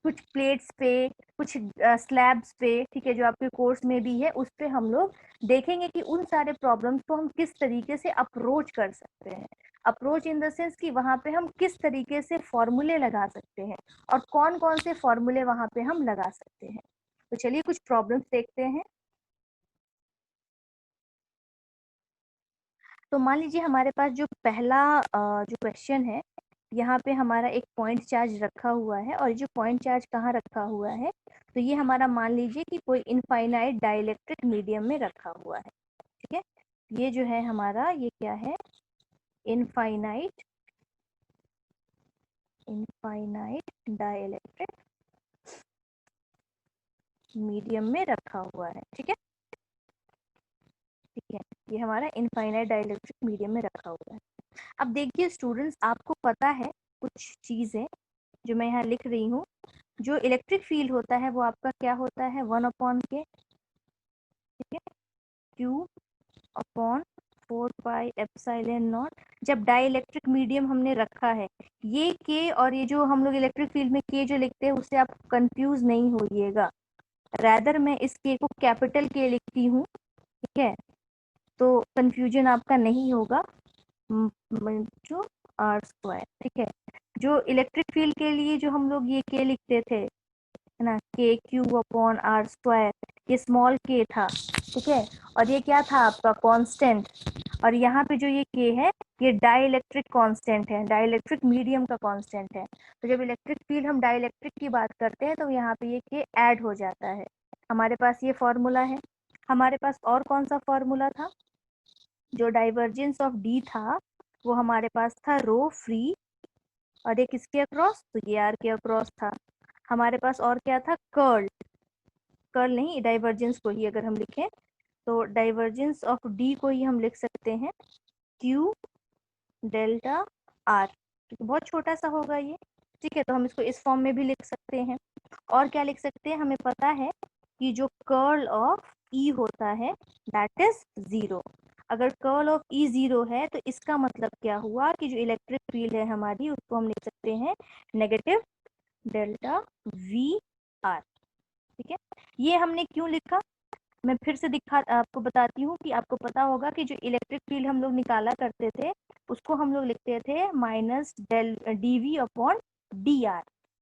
Speaker 1: कुछ प्लेट्स पे, कुछ स्लैब्स पे, ठीक है, जो आपके कोर्स में भी है, उस पे हम लोग देखेंगे कि उन सारे प्रॉब्लम्स को हम किस तरीके से अप्रोच कर सकते हैं। अप्रोच इन द सेंस कि वहां पे हम किस तरीके से फॉर्मूले लगा सकते हैं और कौन कौन से फॉर्मूले वहां पे हम लगा सकते हैं। तो चलिए कुछ प्रॉब्लम्स देखते हैं। तो मान लीजिए हमारे पास जो पहला जो क्वेश्चन है, यहाँ पे हमारा एक पॉइंट चार्ज रखा हुआ है, और ये जो पॉइंट चार्ज कहाँ रखा हुआ है, तो ये हमारा मान लीजिए कि कोई इनफाइनाइट डाइलेक्ट्रिक मीडियम में रखा हुआ है। ठीक है, ये जो है हमारा, ये क्या है, इनफाइनाइट डाइलेक्ट्रिक मीडियम में रखा हुआ है। ठीक है, ठीक है, ये हमारा इनफाइनाइट डाइलेक्ट्रिक मीडियम में रखा हुआ है। अब देखिए स्टूडेंट्स, आपको पता है कुछ चीजें जो मैं यहाँ लिख रही हूँ, जो इलेक्ट्रिक फील्ड होता है वो आपका क्या होता है, 1/k, ठीक है, Q upon 4 pi epsilon not. जब डाई इलेक्ट्रिक मीडियम हमने रखा है, ये K और ये जो हम लोग इलेक्ट्रिक फील्ड में K जो लिखते हैं उससे आप कंफ्यूज नहीं होइएगा, रैदर मैं इस K को कैपिटल K लिखती हूँ। ठीक है, तो कंफ्यूजन आपका नहीं होगा। जो आर स्क्वायर, ठीक है। जो इलेक्ट्रिक फील्ड के लिए जो हम लोग ये के लिखते थे, है ना, के क्यू अपॉन आर स्क्वायर, ये स्मॉल के था, ठीक है। और ये क्या था आपका कांस्टेंट। और यहाँ पे जो ये के है, ये डाइलेक्ट्रिक कांस्टेंट है, डाइलेक्ट्रिक मीडियम का कांस्टेंट है। तो जब इलेक्ट्रिक फील्ड हम डाइलेक्ट्रिक की बात करते हैं तो यहाँ पे ये के ऐड हो जाता है। हमारे पास ये फॉर्मूला है। हमारे पास और कौन सा फॉर्मूला था? जो डाइवर्जेंस ऑफ डी था वो हमारे पास था रो फ्री, और ये किसके अक्रॉस? तो ये आर के अक्रॉस था। हमारे पास और क्या था? कर्ल। कर्ल नहीं, डाइवर्जेंस को ही अगर हम लिखें तो डाइवर्जेंस ऑफ डी को ही हम लिख सकते हैं क्यू डेल्टा आर। बहुत छोटा सा होगा ये, ठीक है। तो हम इसको इस फॉर्म में भी लिख सकते हैं। और क्या लिख सकते हैं? हमें पता है कि जो कर्ल ऑफ ई होता है दैट इज 0। अगर कर्ल ऑफ ई 0 है तो इसका मतलब क्या हुआ कि जो इलेक्ट्रिक फील्ड है हमारी उसको हम लिख सकते हैं नेगेटिव डेल्टा वी आर, ठीक है। ये हमने क्यों लिखा, मैं फिर से आपको बताती हूँ कि आपको पता होगा कि जो इलेक्ट्रिक फील्ड हम लोग निकाला करते थे उसको हम लोग लिखते थे minus del D V upon D R,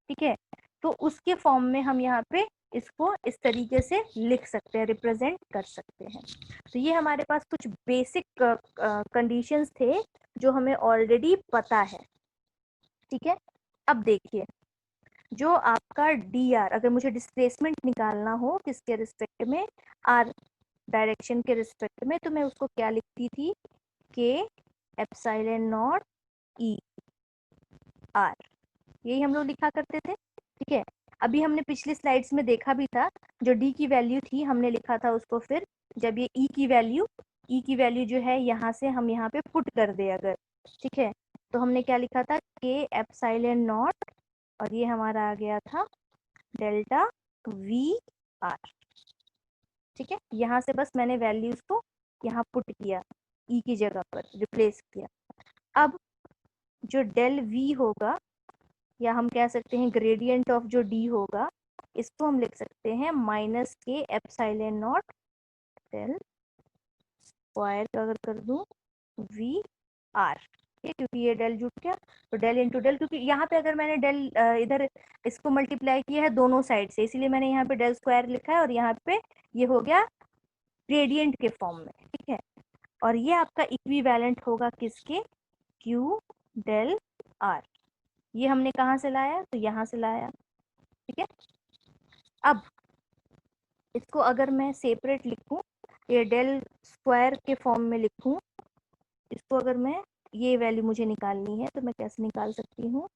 Speaker 1: ठीक है। तो उसके फॉर्म में हम यहाँ पे इसको इस तरीके से लिख सकते हैं, रिप्रेजेंट कर सकते हैं। तो ये हमारे पास कुछ बेसिक कंडीशंस थे जो हमें ऑलरेडी पता है, ठीक है। अब देखिए, जो आपका डी आर, अगर मुझे डिस्प्लेसमेंट निकालना हो किसके रिस्पेक्ट में? आर डायरेक्शन के रिस्पेक्ट में, तो मैं उसको क्या लिखती थी? के एप्सिलॉन नॉट ई आर, यही हम लोग लिखा करते थे, ठीक है। अभी हमने पिछली स्लाइड्स में देखा भी था, जो डी की वैल्यू थी हमने लिखा था उसको, फिर जब ये ई की वैल्यू जो है यहाँ से हम यहाँ पे पुट कर दे अगर, ठीक है, तो हमने क्या लिखा था? के एप्सिलॉन नॉट, और ये हमारा आ गया था डेल्टा वी आर, ठीक है। यहाँ से बस मैंने वैल्यूज को यहाँ पुट किया, ई की जगह पर रिप्लेस किया। अब जो डेल वी होगा, या हम कह सकते हैं ग्रेडियंट ऑफ जो डी होगा, इसको हम लिख सकते हैं माइनस के एप्सिलॉन नॉट डेल स्क्वायर का अगर कर दूं वी आर, क्योंकि ये डेल जुट गया तो डेल इंटू डेल, क्योंकि यहाँ पे अगर मैंने डेल इधर इसको मल्टीप्लाई किया है दोनों साइड से, इसीलिए मैंने यहाँ पे डेल स्क्वायर लिखा है, और यहाँ पे ये हो गया ग्रेडियंट के फॉर्म में, ठीक है। और ये आपका इक्विवेलेंट होगा किसके? Q del R. ये हमने कहाँ से लाया? तो यहाँ से लाया, ठीक है। अब इसको अगर मैं सेपरेट लिखूं, ये डेल स्क्वायर के फॉर्म में लिखूं, इसको अगर मैं, ये वैल्यू मुझे निकालनी है तो मैं कैसे निकाल सकती हूँ?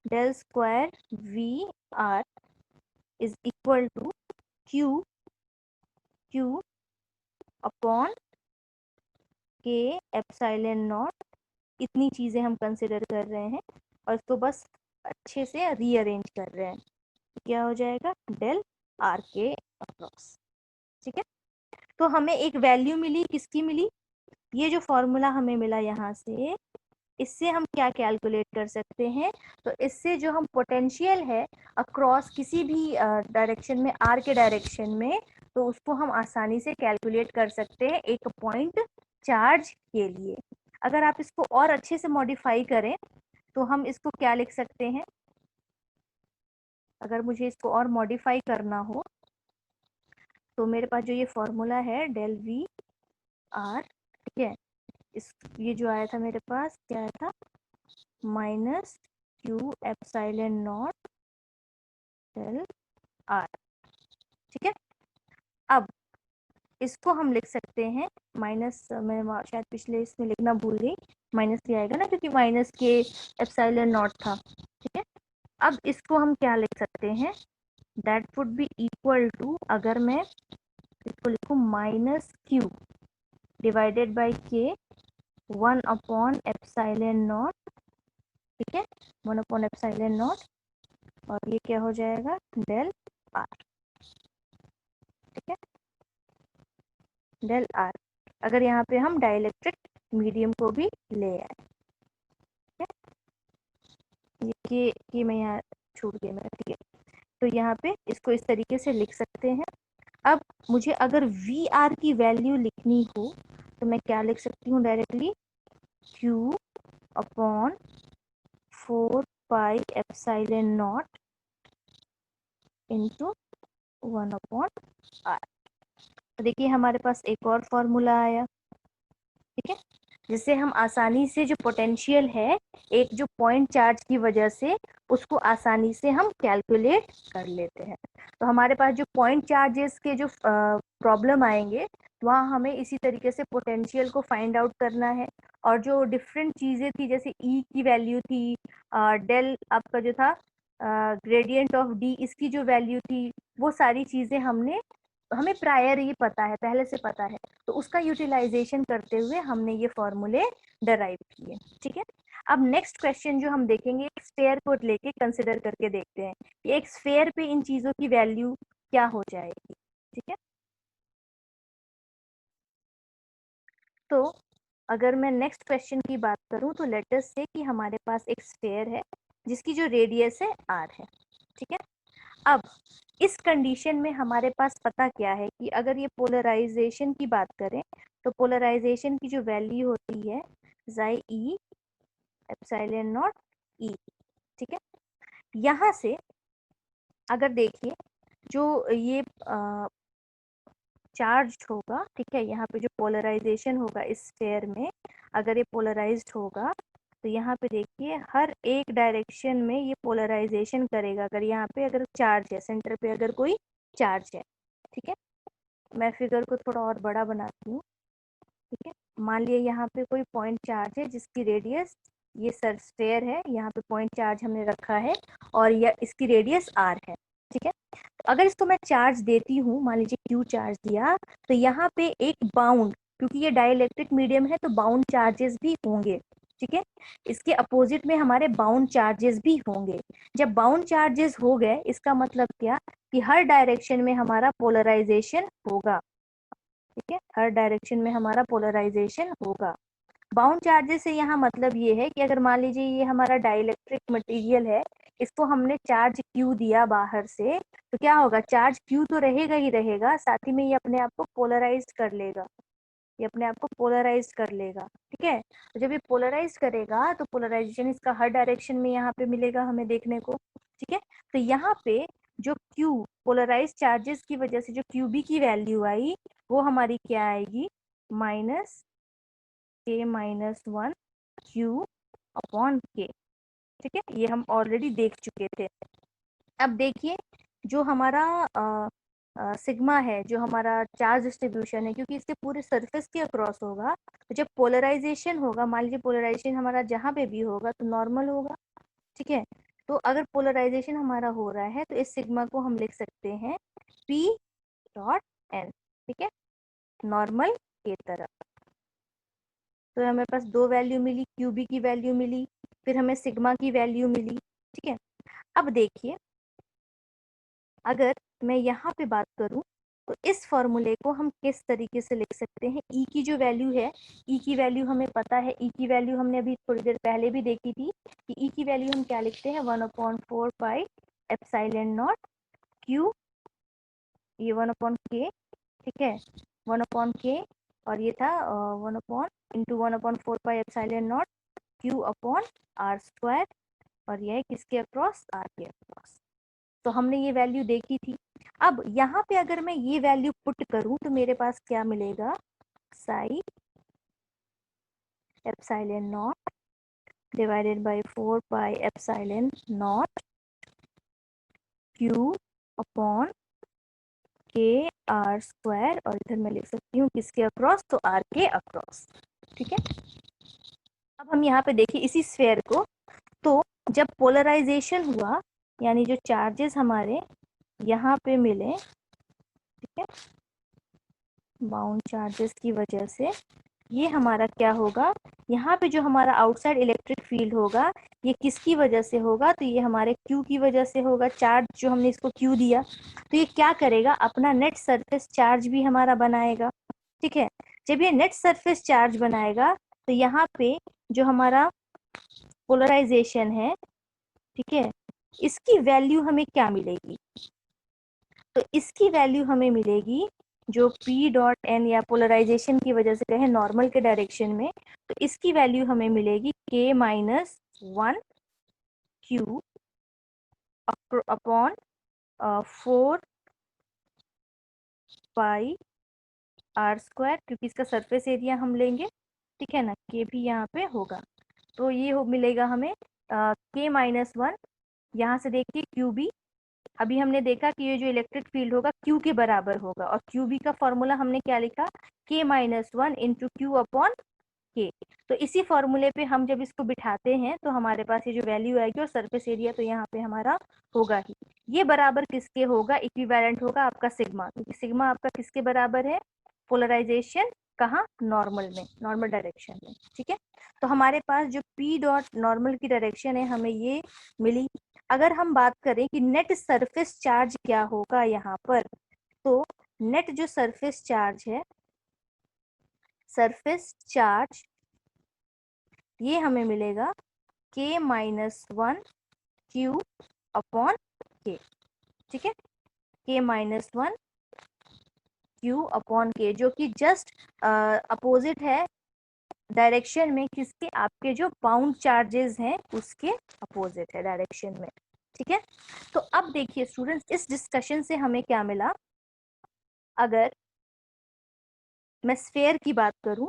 Speaker 1: Del square V R is equal to Q upon K epsilon naught, इतनी चीजें हम कंसिडर कर रहे हैं और इसको बस अच्छे से रीअरेंज कर रहे हैं। क्या हो जाएगा? डेल आर के अप्रॉक्स, ठीक है। तो हमें एक वैल्यू मिली, किसकी मिली? ये जो फॉर्मूला हमें मिला यहाँ से, इससे हम क्या कैलकुलेट कर सकते हैं? तो इससे जो हम पोटेंशियल है अक्रॉस किसी भी डायरेक्शन में, आर के डायरेक्शन में, तो उसको हम आसानी से कैलकुलेट कर सकते हैं एक पॉइंट चार्ज के लिए। अगर आप इसको और अच्छे से मॉडिफाई करें तो हम इसको क्या लिख सकते हैं? अगर मुझे इसको और मॉडिफाई करना हो तो मेरे पास जो ये फॉर्मूला है डेल वी आर, ठीक है, इस ये जो आया था मेरे पास, क्या आया था? Minus Q epsilon naught del R, ठीक है। अब इसको हम लिख सकते हैं माइनस, मैं शायद पिछले इसमें लिखना भूल गई, माइनस के आएगा ना, क्योंकि माइनस के एप्सिलॉन नॉट था, ठीक है। अब इसको हम क्या लिख सकते हैं? That would be equal to, अगर मैं इसको लिखूं माइनस क्यू डिवाइडेड बाई के 1 अपॉन एप्सिलॉन नॉट, ठीक है, 1 अपॉन एप्सिलॉन नॉट, और ये क्या हो जाएगा? डेल आर, ठीक है, डेल आर। अगर यहाँ पे हम डाइलेक्ट्रिक मीडियम को भी ले आए, ठीक है, ये मैं यहाँ छूट गया मेरा, ठीक है। तो यहाँ पे इसको इस तरीके से लिख सकते हैं। अब मुझे अगर वी आर की वैल्यू लिखनी हो तो मैं क्या लिख सकती हूँ directly, Q upon 4 pi epsilon naught into 1 upon R। तो देखिए हमारे पास एक और फॉर्मूला आया, ठीक है, जिससे हम आसानी से जो पोटेंशियल है एक जो पॉइंट चार्ज की वजह से, उसको आसानी से हम कैलकुलेट कर लेते हैं। तो हमारे पास जो पॉइंट चार्जेस के जो प्रॉब्लम आएंगे, वहाँ हमें इसी तरीके से पोटेंशियल को फाइंड आउट करना है। और जो डिफरेंट चीज़ें थी, जैसे ई की वैल्यू थी, डेल आपका जो था ग्रेडियंट ऑफ डी, इसकी जो वैल्यू थी, वो सारी चीज़ें हमें प्रायर ये पता है, पहले से पता है, तो उसका यूटिलाइजेशन करते हुए हमने ये फॉर्मूले डराइव किए, ठीक है। अब नेक्स्ट क्वेश्चन जो हम देखेंगे, एक स्फेयर को लेके कंसिडर करके देखते हैं कि एक स्फेयर पे इन चीजों की वैल्यू क्या हो जाएगी, ठीक है। तो अगर मैं नेक्स्ट क्वेश्चन की बात करूं, तो लेट अस से कि हमारे पास एक स्फेयर है जिसकी जो रेडियस है r है, ठीक है। अब इस कंडीशन में हमारे पास पता क्या है कि अगर ये पोलराइजेशन की बात करें, तो पोलराइजेशन की जो वैल्यू होती है जाई ई एप्सिलॉन नॉट ई, ठीक है। यहाँ से अगर देखिए जो ये चार्ज होगा, ठीक है, यहाँ पे जो पोलराइजेशन होगा इस स्फेयर में, अगर ये पोलराइज्ड होगा, तो यहाँ पे देखिए हर एक डायरेक्शन में ये पोलराइजेशन करेगा। अगर यहाँ पे अगर चार्ज है, सेंटर पे अगर कोई चार्ज है, ठीक है, मैं फिगर को थोड़ा और बड़ा बनाती हूँ, ठीक है। मान लिया यहाँ पे कोई पॉइंट चार्ज है जिसकी रेडियस, ये स्फेयर है, यहाँ पे पॉइंट चार्ज हमने रखा है और यह इसकी रेडियस r है, ठीक है। तो अगर इसको मैं चार्ज देती हूँ, मान लीजिए Q चार्ज दिया, तो यहाँ पे एक बाउंड, क्योंकि ये डाइलेक्ट्रिक मीडियम है तो बाउंड चार्जेस भी होंगे, ठीक है। इसके अपोजिट में हमारे बाउंड चार्जेस भी होंगे। जब बाउंड चार्जेस हो गए, इसका मतलब क्या कि हर डायरेक्शन में हमारा पोलराइजेशन होगा, ठीक है, हर डायरेक्शन में हमारा पोलराइजेशन होगा। बाउंड चार्जेस से यहाँ मतलब ये है कि अगर मान लीजिए ये हमारा डाइलेक्ट्रिक मटेरियल है, इसको हमने चार्ज Q दिया बाहर से, तो क्या होगा, चार्ज Q तो रहेगा ही रहेगा, साथ ही में ये अपने आप को पोलराइज कर लेगा, ये अपने आप को पोलराइज कर लेगा, ठीक है। तो जब ये पोलराइज करेगा तो पोलराइजेशन इसका हर डायरेक्शन में यहाँ पे मिलेगा हमें देखने को, ठीक है। तो यहाँ पे जो Q पोलराइज चार्जेस की वजह से जो QB की वैल्यू आई, वो हमारी क्या आएगी, minus K-1 Q upon K, ठीक है। ये हम ऑलरेडी देख चुके थे। अब देखिए जो हमारा सिग्मा है, जो हमारा चार्ज डिस्ट्रीब्यूशन है, क्योंकि इसके पूरे सरफेस के अक्रॉस होगा, तो जब पोलराइजेशन होगा, मान लीजिए पोलराइजेशन हमारा जहाँ पे भी होगा तो नॉर्मल होगा, ठीक है। तो अगर पोलराइजेशन हमारा हो रहा है तो इस सिग्मा को हम लिख सकते हैं P डॉट N, ठीक है, नॉर्मल के तरफ। तो हमें पास दो वैल्यू मिली, QB की वैल्यू मिली, फिर हमें सिग्मा की वैल्यू मिली, ठीक है। अब देखिए अगर मैं यहाँ पे बात करूँ, तो इस फॉर्मूले को हम किस तरीके से लिख सकते हैं। E की जो वैल्यू है, E की वैल्यू हमें पता है, E की वैल्यू हमने अभी थोड़ी देर पहले भी देखी थी कि E की वैल्यू हम क्या लिखते हैं, 1/4 पाई एप्सिलॉन नॉट Q, ये 1/K, ठीक है, 1/K, और ये था 1/4 pi epsilon not Q upon R square, और यह किसके अक्रॉस, R के अक्रॉस। तो हमने ये वैल्यू देखी थी। अब यहाँ पे अगर मैं ये वैल्यू पुट करूं तो मेरे पास क्या मिलेगा, Sai epsilon not divided by 4 pi epsilon not Q upon K R square, और इधर मैं लिख सकती हूँ किसके अक्रॉस, तो R के अक्रॉस, ठीक है। अब हम यहाँ पे देखिए इसी स्फेयर को, तो जब पोलराइजेशन हुआ, यानी जो चार्जेस हमारे यहाँ पे मिले, ठीक है, बाउंड चार्जेस की वजह से ये हमारा क्या होगा, यहाँ पे जो हमारा आउटसाइड इलेक्ट्रिक फील्ड होगा, ये किसकी वजह से होगा, तो ये हमारे Q की वजह से होगा। चार्ज जो हमने इसको Q दिया, तो ये क्या करेगा, अपना नेट सरफेस चार्ज भी हमारा बनाएगा, ठीक है। जब ये नेट सरफेस चार्ज बनाएगा, तो यहाँ पे जो हमारा पोलराइजेशन है, ठीक है, इसकी वैल्यू हमें क्या मिलेगी, तो इसकी वैल्यू हमें मिलेगी जो P डॉट N या पोलराइजेशन की वजह से कहें नॉर्मल के डायरेक्शन में, तो इसकी वैल्यू हमें मिलेगी K माइनस 1 Q अपॉन 4 पाई R स्क्वायर, क्योंकि इसका सरफेस एरिया हम लेंगे, ठीक है ना, K भी यहाँ पे होगा। तो ये मिलेगा हमें K माइनस 1, यहाँ से देखिए क्यू बी। अभी हमने देखा कि ये जो इलेक्ट्रिक फील्ड होगा क्यू के बराबर होगा, और क्यू बी का फॉर्मूला हमने क्या लिखा, K minus 1 into Q upon K। तो इसी फॉर्मूले पे हम जब इसको बिठाते हैं तो हमारे पास ये जो वैल्यू आएगी, और सरफेस एरिया तो यहाँ पे हमारा होगा ही। ये बराबर किसके होगा, इक्विवेलेंट होगा आपका सिग्मा, क्योंकि सिग्मा आपका किसके बराबर है, पोलराइजेशन कहाँ, नॉर्मल में, नॉर्मल डायरेक्शन में, ठीक है। तो हमारे पास जो P डॉट नॉर्मल की डायरेक्शन है हमें ये मिली। अगर हम बात करें कि नेट सरफेस चार्ज क्या होगा यहाँ पर, तो नेट जो सरफेस चार्ज है, सरफेस चार्ज ये हमें मिलेगा K minus 1 Q upon K, ठीक है, K minus 1 Q upon K, जो कि जस्ट अपोजिट है डायरेक्शन में, किसके, आपके जो बाउंड चार्जेस हैं उसके अपोजिट है डायरेक्शन में, ठीक है। तो अब देखिए स्टूडेंट्स, इस डिस्कशन से हमें क्या मिला, अगर मैं स्फेयर की बात करूं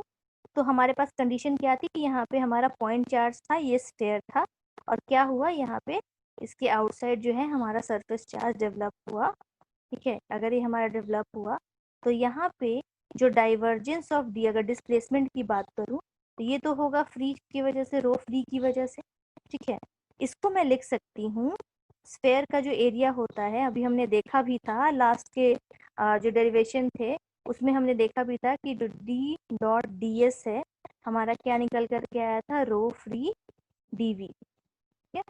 Speaker 1: तो हमारे पास कंडीशन क्या थी कि यहाँ पे हमारा पॉइंट चार्ज था, ये स्फेयर था, और क्या हुआ यहाँ पे, इसके आउटसाइड जो है हमारा सरफेस चार्ज डेवलप हुआ, ठीक है। अगर ये हमारा डेवलप हुआ तो यहाँ पे जो डाइवर्जेंस ऑफ डी, अगर डिस्प्लेसमेंट की बात करूँ तो ये तो होगा फ्री की वजह से, रो फ्री की वजह से, ठीक है। इसको मैं लिख सकती हूँ, स्फेयर का जो एरिया होता है, अभी हमने देखा भी था लास्ट के जो डेरिवेशन थे उसमें हमने देखा भी था कि जो डी डॉट डी एस है हमारा क्या निकल करके आया था, रो फ्री डी वी, ठीक है।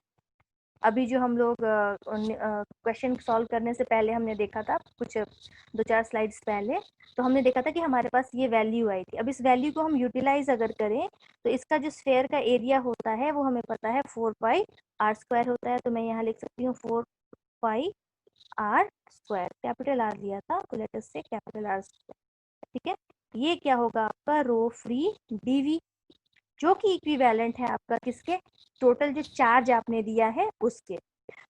Speaker 1: अभी जो हम लोग क्वेश्चन सॉल्व करने से पहले हमने देखा था, कुछ 2-4 स्लाइड्स पहले, तो हमने देखा था कि हमारे पास ये वैल्यू आई थी। अब इस वैल्यू को हम यूटिलाइज अगर करें तो इसका जो स्फेयर का एरिया होता है वो हमें पता है 4 पाई आर स्क्वायर होता है। तो मैं यहाँ लिख सकती हूँ 4 pi R square, capital R लिया था तो लेट अस से कैपिटल आर स्क्वायर, ठीक है। ये क्या होगा आपका, रो फ्री डीवी, जो कि इक्विवेलेंट है आपका किसके, टोटल जो चार्ज आपने दिया है उसके।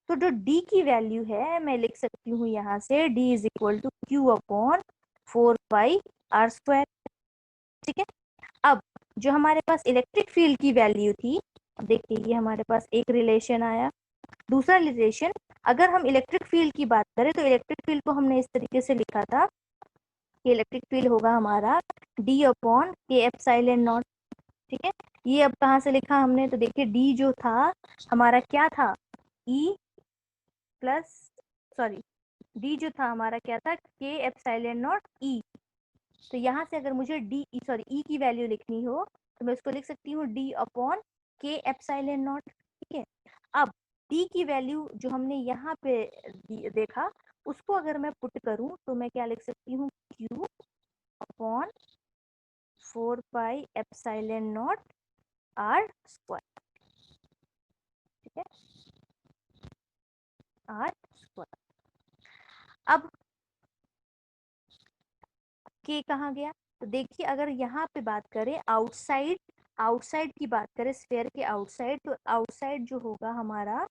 Speaker 1: तो जो D की वैल्यू है मैं लिख सकती हूँ यहाँ से, D is equal to Q upon 4 pi R square, ठीक है। अब जो हमारे पास इलेक्ट्रिक फील्ड की वैल्यू थी, देखिए ये हमारे पास एक रिलेशन आया। दूसरा रिलेशन, अगर हम इलेक्ट्रिक फील्ड की बात करें तो इलेक्ट्रिक फील्ड को हमने इस तरीके से लिखा था कि इलेक्ट्रिक फील्ड होगा हमारा D upon K epsilon not, ठीक है। ये अब कहाँ से लिखा हमने, तो देखिए D जो था हमारा क्या था, E प्लस, सॉरी, D जो था हमारा क्या था, के एप्सिलॉन नॉट E। तो यहाँ से अगर मुझे डी सॉरी ई की वैल्यू लिखनी हो तो मैं उसको लिख सकती हूँ D upon K epsilon not, ठीक है। अब D की वैल्यू जो हमने यहाँ पे देखा उसको अगर मैं पुट करूँ तो मैं क्या लिख सकती हूँ, Q upon 4 pi epsilon naught R square, ठीक है, आर स्क्वायर। अब के कहाँ गया, तो देखिए अगर यहाँ पे बात करें आउटसाइड, आउटसाइड की बात करें स्फेयर के आउटसाइड, तो आउटसाइड जो होगा हमारा,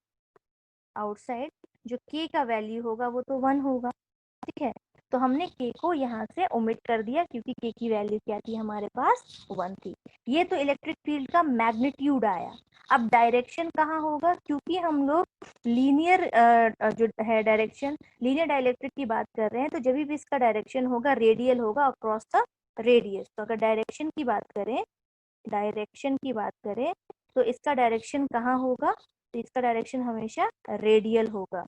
Speaker 1: आउटसाइड जो के का वैल्यू होगा वो तो 1 होगा, ठीक है। तो हमने के को यहाँ से ओमिट कर दिया क्योंकि के की वैल्यू क्या थी हमारे पास, 1 थी। ये तो इलेक्ट्रिक फील्ड का मैग्नीट्यूड आया। अब डायरेक्शन कहाँ होगा, क्योंकि हम लोग लीनियर जो है डायरेक्शन, लीनियर डाइलेक्ट्रिक की बात कर रहे हैं, तो जब भी इसका डायरेक्शन होगा रेडियल होगा अक्रॉस द रेडियस। तो अगर डायरेक्शन की बात करें, डायरेक्शन की बात करें तो इसका डायरेक्शन कहाँ होगा, तो इसका डायरेक्शन हमेशा रेडियल होगा,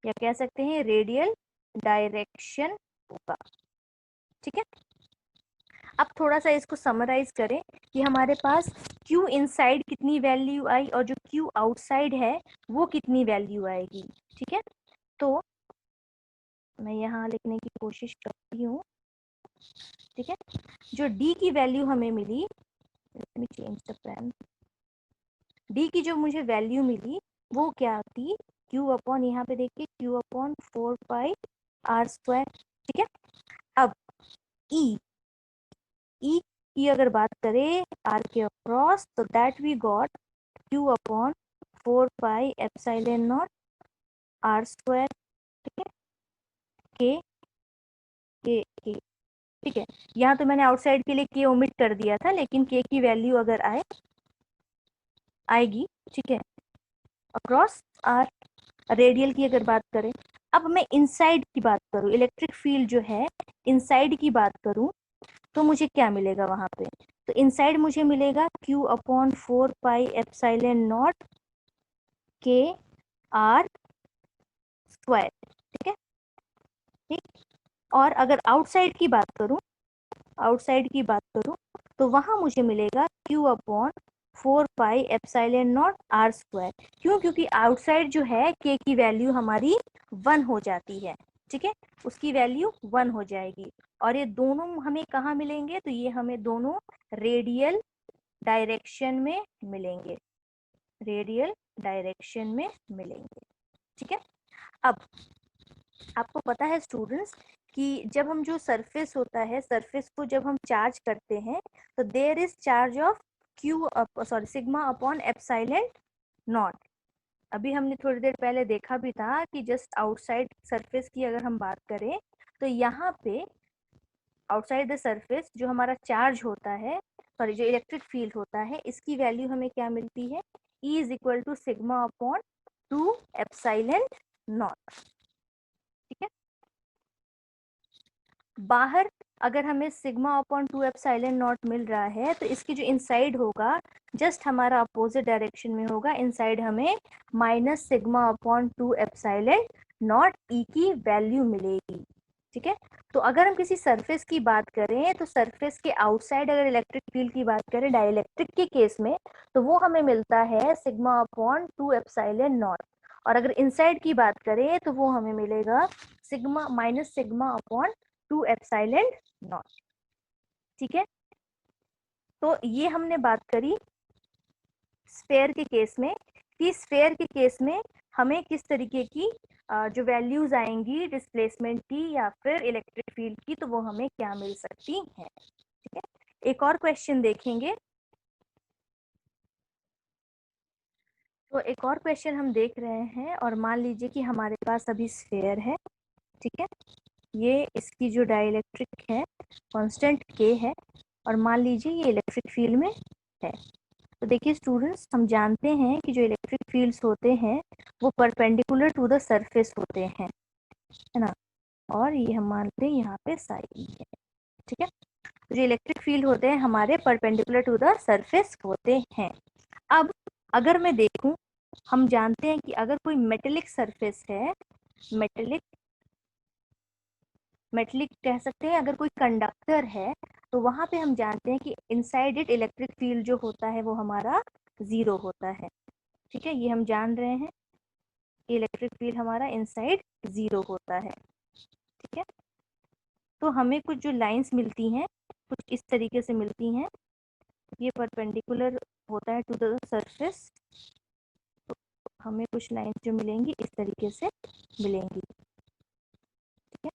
Speaker 1: या कह सकते हैं रेडियल डायरेक्शन होगा, ठीक है। अब थोड़ा सा इसको समराइज करें कि हमारे पास Q इनसाइड कितनी वैल्यू आई और जो Q आउटसाइड है वो कितनी वैल्यू आएगी, ठीक है। तो मैं यहाँ लिखने की कोशिश करती हूँ, ठीक है। जो D की वैल्यू हमें मिली, let me change the pen, D की जो मुझे वैल्यू मिली वो क्या थी, Q अपॉन, यहाँ पे देखिए Q upon 4 pi R square, ठीक है। अब ई की अगर बात करें आर के अक्रॉस, तो that we got Q upon 4 pi epsilon naught R square, ठीक है, के के ठीक है। यहाँ तो मैंने आउटसाइड के लिए के ओमिट कर दिया था, लेकिन के की वैल्यू अगर आएगी, ठीक है, अक्रॉस आर। रेडियल की अगर बात करें, अब मैं इनसाइड की बात करूं, इलेक्ट्रिक फील्ड जो है इनसाइड की बात करूं, तो मुझे क्या मिलेगा वहां पे? तो इनसाइड मुझे मिलेगा Q upon 4 pi epsilon not के आर स्क्वायर, ठीक है, ठीक। और अगर आउटसाइड की बात करूं, तो वहां मुझे मिलेगा Q upon 4 pi epsilon naught R square. क्यों? क्योंकि आउटसाइड जो है के की वैल्यू हमारी 1 हो जाती है, ठीक है, उसकी वैल्यू 1 हो जाएगी। और ये दोनों हमें कहाँ मिलेंगे? तो ये हमें दोनों रेडियल डायरेक्शन में मिलेंगे, ठीक है। अब आपको पता है स्टूडेंट्स कि जब हम जो सरफेस होता है, सरफेस को जब हम चार्ज करते हैं, तो there is charge of sigma upon epsilon naught. अभी हमने थोड़ी देर पहले देखा भी था कि जस्ट आउटसाइड सरफेस की अगर हम बात करें, तो यहाँ पे आउटसाइड द सरफेस जो हमारा चार्ज होता है, जो इलेक्ट्रिक फील्ड होता है, इसकी वैल्यू हमें क्या मिलती है? E is equal to sigma upon 2 epsilon not, ठीक है। बाहर अगर हमें सिग्मा अपॉन 2 एप्सिलॉन नॉट मिल रहा है, तो इसकी जो इनसाइड होगा जस्ट हमारा अपोजिट डायरेक्शन में होगा। इनसाइड हमें minus sigma upon 2 epsilon not E की वैल्यू मिलेगी, ठीक है। तो अगर हम किसी सरफेस की बात करें, तो सरफेस के आउटसाइड अगर इलेक्ट्रिक फील्ड की बात करें डाइलेक्ट्रिक के केस में, तो वो हमें मिलता है सिग्मा अपॉन 2 एप्सिलॉन नॉट। और अगर इनसाइड की बात करें, तो वो हमें मिलेगा sigma minus sigma upon 2 epsilon not, ठीक है। तो ये हमने बात करी स्फेयर के केस में, कि स्फेयर के केस में हमें किस तरीके की जो वैल्यूज आएंगी डिस्प्लेसमेंट की या फिर इलेक्ट्रिक फील्ड की, तो वो हमें क्या मिल सकती है, ठीक है। एक और क्वेश्चन देखेंगे। तो एक और क्वेश्चन हम देख रहे हैं, और मान लीजिए कि हमारे पास अभी स्फेयर है, ठीक है, ये इसकी जो डाइलेक्ट्रिक है कांस्टेंट के है, और मान लीजिए ये इलेक्ट्रिक फील्ड में है। तो देखिए स्टूडेंट्स, हम जानते हैं कि जो इलेक्ट्रिक फील्ड्स होते हैं वो परपेंडिकुलर टू द सरफेस होते हैं, है ना, और ये हम मानते हैं यहाँ पे साई है, ठीक है। तो जो इलेक्ट्रिक फील्ड होते हैं हमारे परपेंडिकुलर टू द सरफेस होते हैं। अब अगर मैं देखूं, हम जानते हैं कि अगर कोई मेटेलिक सरफेस है, मेटेलिक मेटलिक कह सकते हैं, अगर कोई कंडक्टर है, तो वहां पे हम जानते हैं कि इनसाइड इट इलेक्ट्रिक फील्ड जो होता है वो हमारा 0 होता है, ठीक है। ये हम जान रहे हैं कि इलेक्ट्रिक फील्ड हमारा इनसाइड 0 होता है, ठीक है। तो हमें कुछ जो लाइंस मिलती हैं कुछ इस तरीके से मिलती हैं, ये परपेंडिकुलर होता है टू द सरफेस, तो हमें कुछ लाइंस जो मिलेंगी इस तरीके से मिलेंगी, ठीक है।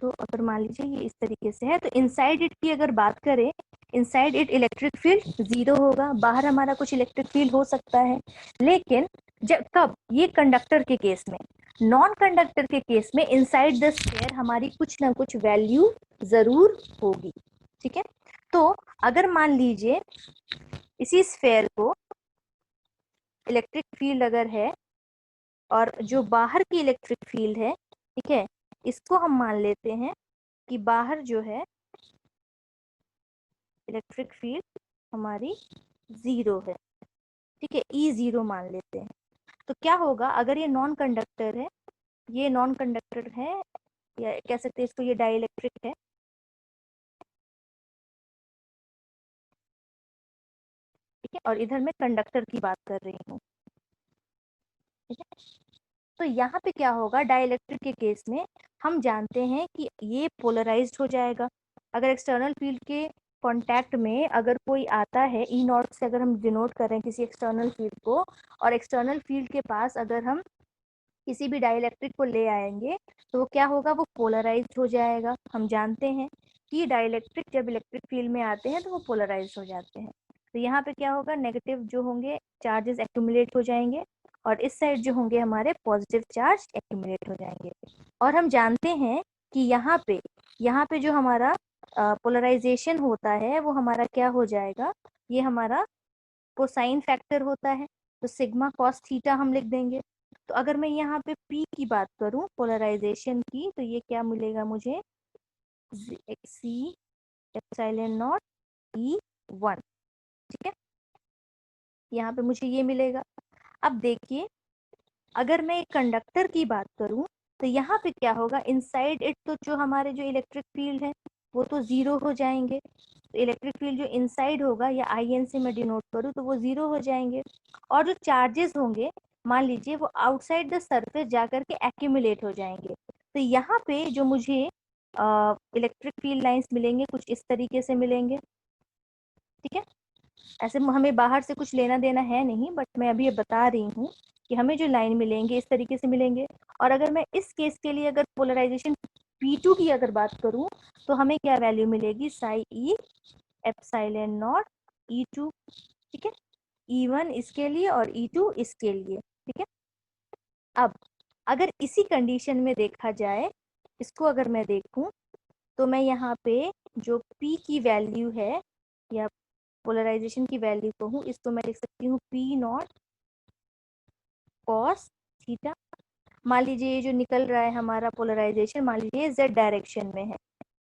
Speaker 1: तो अगर मान लीजिए ये इस तरीके से है, तो इनसाइड इट की अगर बात करें, इनसाइड इट इलेक्ट्रिक फील्ड 0 होगा, बाहर हमारा कुछ इलेक्ट्रिक फील्ड हो सकता है। लेकिन जब कब? ये कंडक्टर के केस में। नॉन कंडक्टर के केस में इनसाइड द स्फीयर हमारी कुछ ना कुछ वैल्यू जरूर होगी, ठीक है। तो अगर मान लीजिए इसी स्फीयर को इलेक्ट्रिक फील्ड अगर है, और जो बाहर की इलेक्ट्रिक फील्ड है, ठीक है, इसको हम मान लेते हैं कि बाहर जो है इलेक्ट्रिक फील्ड हमारी 0 है, ठीक है, E0 मान लेते हैं। तो क्या होगा अगर ये नॉन कंडक्टर है, ये नॉन कंडक्टर है, या कह सकते हैं इसको ये डाइलेक्ट्रिक है, ठीक है, और इधर मैं कंडक्टर की बात कर रही हूँ, ठीक है। तो यहाँ पे क्या होगा, डाइलेक्ट्रिक के केस में हम जानते हैं कि ये पोलराइज्ड हो जाएगा। अगर एक्सटर्नल फील्ड के कांटेक्ट में अगर कोई आता है, ई नॉट से अगर हम डिनोट कर रहे हैं किसी एक्सटर्नल फील्ड को, और एक्सटर्नल फील्ड के पास अगर हम किसी भी डाइलेक्ट्रिक को ले आएंगे तो वो क्या होगा, वो पोलराइज्ड हो जाएगा। हम जानते हैं कि डाइलेक्ट्रिक जब इलेक्ट्रिक फील्ड में आते हैं तो वो पोलराइज्ड हो जाते हैं। तो यहाँ पे क्या होगा, नेगेटिव जो होंगे चार्जेस एक्यूमुलेट हो जाएंगे और इस साइड जो होंगे हमारे पॉजिटिव चार्ज एक्यूमुलेट हो जाएंगे। और हम जानते हैं कि यहाँ पे जो हमारा पोलराइजेशन होता है वो हमारा क्या हो जाएगा, ये हमारा कोसाइन फैक्टर होता है, तो सिग्मा कॉस थीटा हम लिख देंगे। तो अगर मैं यहाँ पे P की बात करूं पोलराइजेशन की, तो ये क्या मिलेगा मुझे, सी एप्सिलॉन नॉट E1। ठीक है, यहाँ पे मुझे ये मिलेगा। अब देखिए, अगर मैं एक कंडक्टर की बात करूं तो यहाँ पे क्या होगा, इनसाइड इट तो जो हमारे जो इलेक्ट्रिक फील्ड है वो तो जीरो हो जाएंगे। तो इलेक्ट्रिक फील्ड जो इनसाइड होगा या IN से मैं डिनोट करूँ तो वो जीरो हो जाएंगे। और जो चार्जेस होंगे मान लीजिए वो आउटसाइड द सरफेस जाकर के एक्यूमुलेट हो जाएंगे। तो यहाँ पे जो मुझे इलेक्ट्रिक फील्ड लाइंस मिलेंगे कुछ इस तरीके से मिलेंगे। ठीक है, ऐसे हमें बाहर से कुछ लेना देना है नहीं, बट मैं अभी बता रही हूँ कि हमें जो लाइन मिलेंगे इस तरीके से मिलेंगे। और अगर मैं इस केस के लिए अगर पोलराइजेशन P2 की अगर बात करूँ तो हमें क्या वैल्यू मिलेगी, Sai E epsilon not E2। ठीक है, E1 इसके लिए और E2 इसके लिए। ठीक है, अब अगर इसी कंडीशन में देखा जाए, इसको अगर मैं देखूं तो मैं यहाँ पे जो P की वैल्यू है या पोलराइजेशन की वैल्यू को हूँ, इसको मैं लिख सकती हूँ P नॉट कॉस थीटा। मान लीजिए ये जो निकल रहा है हमारा पोलराइजेशन, मान लीजिए Z डायरेक्शन में है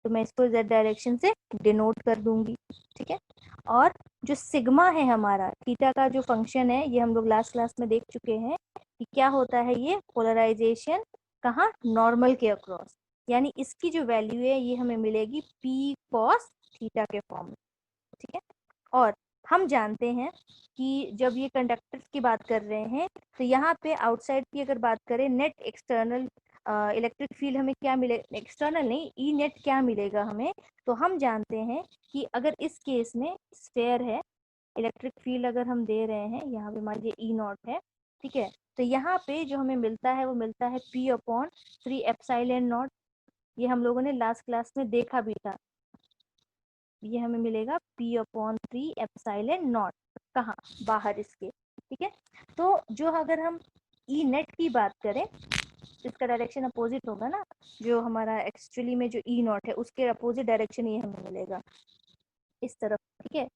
Speaker 1: तो मैं इसको Z डायरेक्शन से डिनोट कर दूंगी। ठीक है, और जो सिग्मा है हमारा थीटा का जो फंक्शन है, ये हम लोग लास्ट क्लास में देख चुके हैं कि क्या होता है, ये पोलराइजेशन कहाँ, नॉर्मल के अक्रॉस, यानी इसकी जो वैल्यू है ये हमें मिलेगी P cos थीटा के फॉर्म में। ठीक है, और हम जानते हैं कि जब ये कंडक्टर की बात कर रहे हैं तो यहाँ पे आउटसाइड की अगर बात करें, नेट एक्सटर्नल इलेक्ट्रिक फील्ड हमें क्या मिले, एक्सटर्नल नहीं, ई नेट क्या मिलेगा हमें, तो हम जानते हैं कि अगर इस केस में स्फेयर है, इलेक्ट्रिक फील्ड अगर हम दे रहे हैं यहाँ पे मान लीजिए E0 है। ठीक है, तो यहाँ पे जो हमें मिलता है वो मिलता है P/3 एप्सिलॉन नॉट। ये हम लोगों ने लास्ट क्लास में देखा भी था, ये हमें मिलेगा P/3 एप्सिलॉन नॉट, कहाँ, बाहर इसके। ठीक है, तो जो अगर हम ई नेट की बात करें, इसका डायरेक्शन अपोजिट होगा ना, जो हमारा एक्चुअली में जो E0 है उसके अपोजिट डायरेक्शन ये हमें मिलेगा इस तरफ। ठीक है,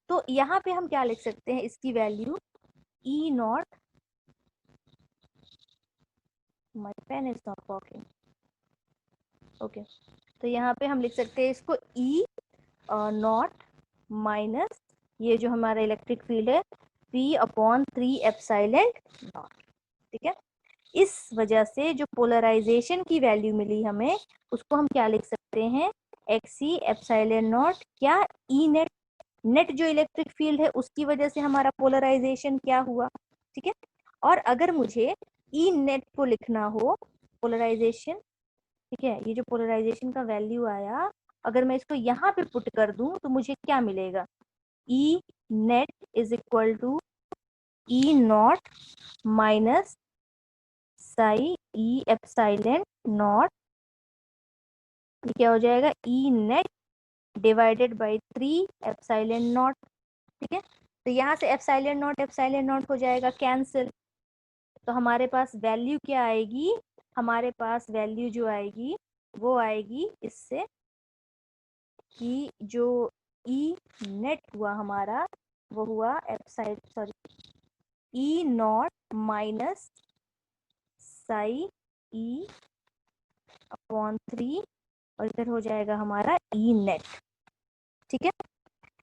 Speaker 1: तो यहाँ पे हम क्या लिख सकते हैं, इसकी value E0, my pen is not working, okay, तो यहाँ पे हम लिख सकते हैं इसको E0 माइनस ये जो हमारा इलेक्ट्रिक फील्ड है P/3 एप्सिलॉन नॉट। ठीक है, इस वजह से जो पोलराइजेशन की वैल्यू मिली हमें उसको हम क्या लिख सकते हैं, XE एप्सिलॉन नॉट, क्या E नेट, नेट जो इलेक्ट्रिक फील्ड है उसकी वजह से हमारा पोलराइजेशन क्या हुआ। ठीक है, और अगर मुझे ई नेट को लिखना हो पोलराइजेशन, ठीक है, ये जो पोलराइजेशन का वैल्यू आया, अगर मैं इसको यहाँ पे पुट कर दूं तो मुझे क्या मिलेगा, E net is equal to E0 minus psi E epsilon not, ये क्या हो जाएगा, E net divided by 3 epsilon not. ठीक है, तो यहाँ से एप्सिलॉन नॉट हो जाएगा कैंसिल, तो हमारे पास वैल्यू क्या आएगी, हमारे पास वैल्यू जो आएगी वो आएगी इससे कि जो ई नेट हुआ हमारा वो हुआ E0 माइनस साई E/3 और इधर हो जाएगा हमारा ई नेट। ठीक है,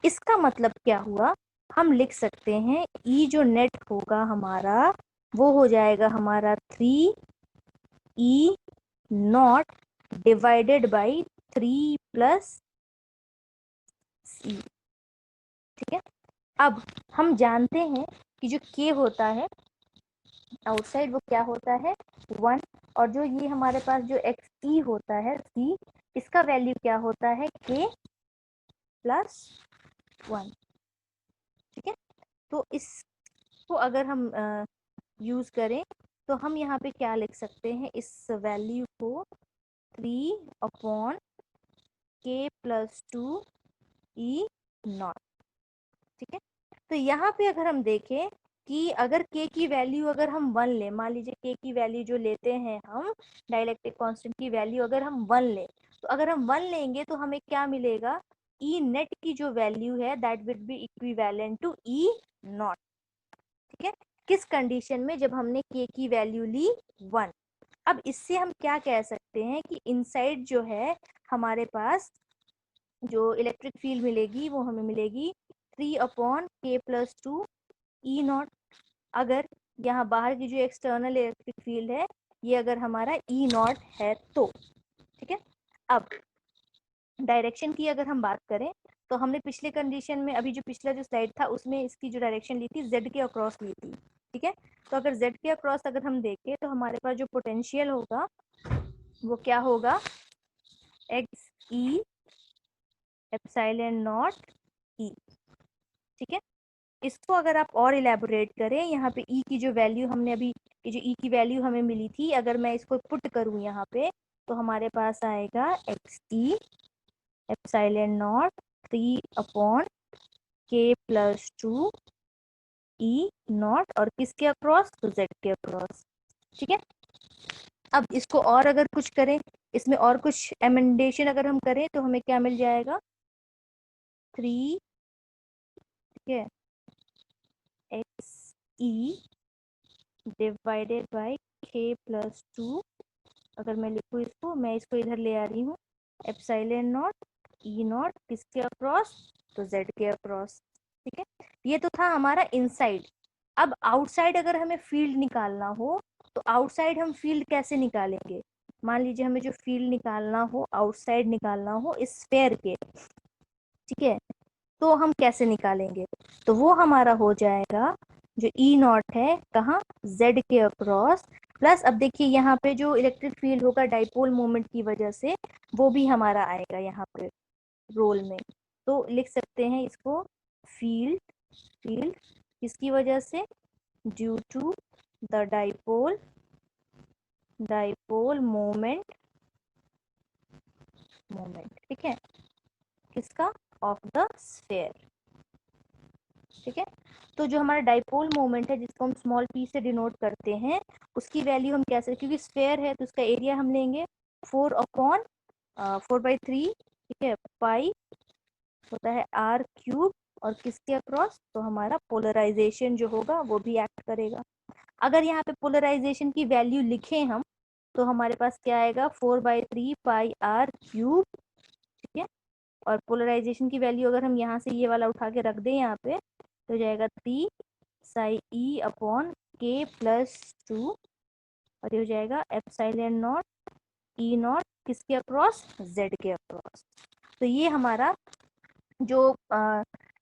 Speaker 1: इसका मतलब क्या हुआ, हम लिख सकते हैं ई जो नेट होगा हमारा वो हो जाएगा हमारा 3E0 divided by 3 plus C। ठीक है, अब हम जानते हैं कि जो K होता है आउटसाइड वो क्या होता है 1, और जो ये हमारे पास जो XE होता है C, इसका वैल्यू क्या होता है K प्लस 1। ठीक है, तो इसको अगर हम यूज करें तो हम यहाँ पे क्या लिख सकते हैं, इस वैल्यू को 3/k+2 E नॉट। ठीक है, तो यहाँ पे अगर हम देखें कि अगर k की वैल्यू अगर हम 1 लें, मान लीजिए k की वैल्यू जो लेते हैं हम, डाइलेक्ट्रिक कांस्टेंट की वैल्यू अगर हम 1 लें, तो अगर हम 1 लेंगे तो हमें क्या मिलेगा, E नेट की जो वैल्यू है that will be equivalent to E naught. ठीक है, किस कंडीशन में, जब हमने k की वैल्यू ली 1। अब इससे हम क्या कह सकते हैं कि इनसाइड जो है हमारे पास जो इलेक्ट्रिक फील्ड मिलेगी वो हमें मिलेगी 3/k+2 E नॉट। अगर यहाँ बाहर की जो एक्सटर्नल इलेक्ट्रिक फील्ड है ये अगर हमारा E नॉट है तो। ठीक है, अब डायरेक्शन की अगर हम बात करें तो हमने पिछले कंडीशन में, अभी जो पिछला जो स्लाइड था उसमें इसकी जो डायरेक्शन ली थी z के अक्रॉस ली थी। ठीक है, तो अगर z के अक्रॉस अगर हम देखें तो हमारे पास जो पोटेंशियल होगा वो क्या होगा, x e epsilon not e। ठीक है, इसको अगर आप और इलेबोरेट करें, यहाँ पे E की जो वैल्यू हमने अभी, ये जो E की वैल्यू हमें मिली थी, अगर मैं इसको पुट करूँ यहाँ पे तो हमारे पास आएगा xt epsilon not 3/k+2 E not, और किसके अक्रॉस, तो Z के अक्रॉस। ठीक है, अब इसको और अगर कुछ करें, इसमें और कुछ एमेंडेशन अगर हम करें तो हमें क्या मिल जाएगा, 3, ठीक है, xe डिवाइडेड बाय k+2, अगर मैं लिखूँ इसको, मैं इसको इधर ले आ रही हूँ, एप्सिलॉन नॉट E नॉट किसके अक्रॉस, तो Z के अक्रॉस। ठीक है, ये तो था हमारा इनसाइड। अब आउटसाइड अगर हमें फील्ड निकालना हो तो आउटसाइड हम फील्ड कैसे निकालेंगे, मान लीजिए हमें जो फील्ड निकालना हो, आउटसाइड निकालना हो इस स्फीयर के, ठीक है, तो हम कैसे निकालेंगे, तो वो हमारा हो जाएगा जो E नॉट है कहाँ, Z के अक्रॉस, प्लस अब देखिए यहाँ पे जो इलेक्ट्रिक फील्ड होगा डाइपोल मोमेंट की वजह से वो भी हमारा आएगा यहाँ पे रोल में, तो लिख सकते हैं इसको फील्ड, फील्ड किसकी वजह से, due to the dipole, dipole moment, moment, ठीक है, किसका, ऑफ द स्फीयर। ठीक है, तो जो हमारा डाइपोल मोमेंट है जिसको हम स्मॉल p से डिनोट करते हैं, उसकी वैल्यू हम कैसे, क्योंकि स्फीयर है तो उसका एरिया हम लेंगे 4/3, ठीक है, पाई होता है r³ और किसके अक्रॉस, तो हमारा पोलराइजेशन जो होगा वो भी एक्ट करेगा। अगर यहाँ पे पोलराइजेशन की वैल्यू लिखें हम तो हमारे पास क्या आएगा, 4/3 पाई r³, ठीक है, और पोलराइजेशन की वैल्यू अगर हम यहाँ से ये वाला उठा के रख दें यहाँ पे तो जाएगा 3 साई E/k+2, और ये हो जाएगा एप्सिलॉन नॉट E नॉट किसके अक्रॉस, Z के अक्रॉस। तो ये हमारा जो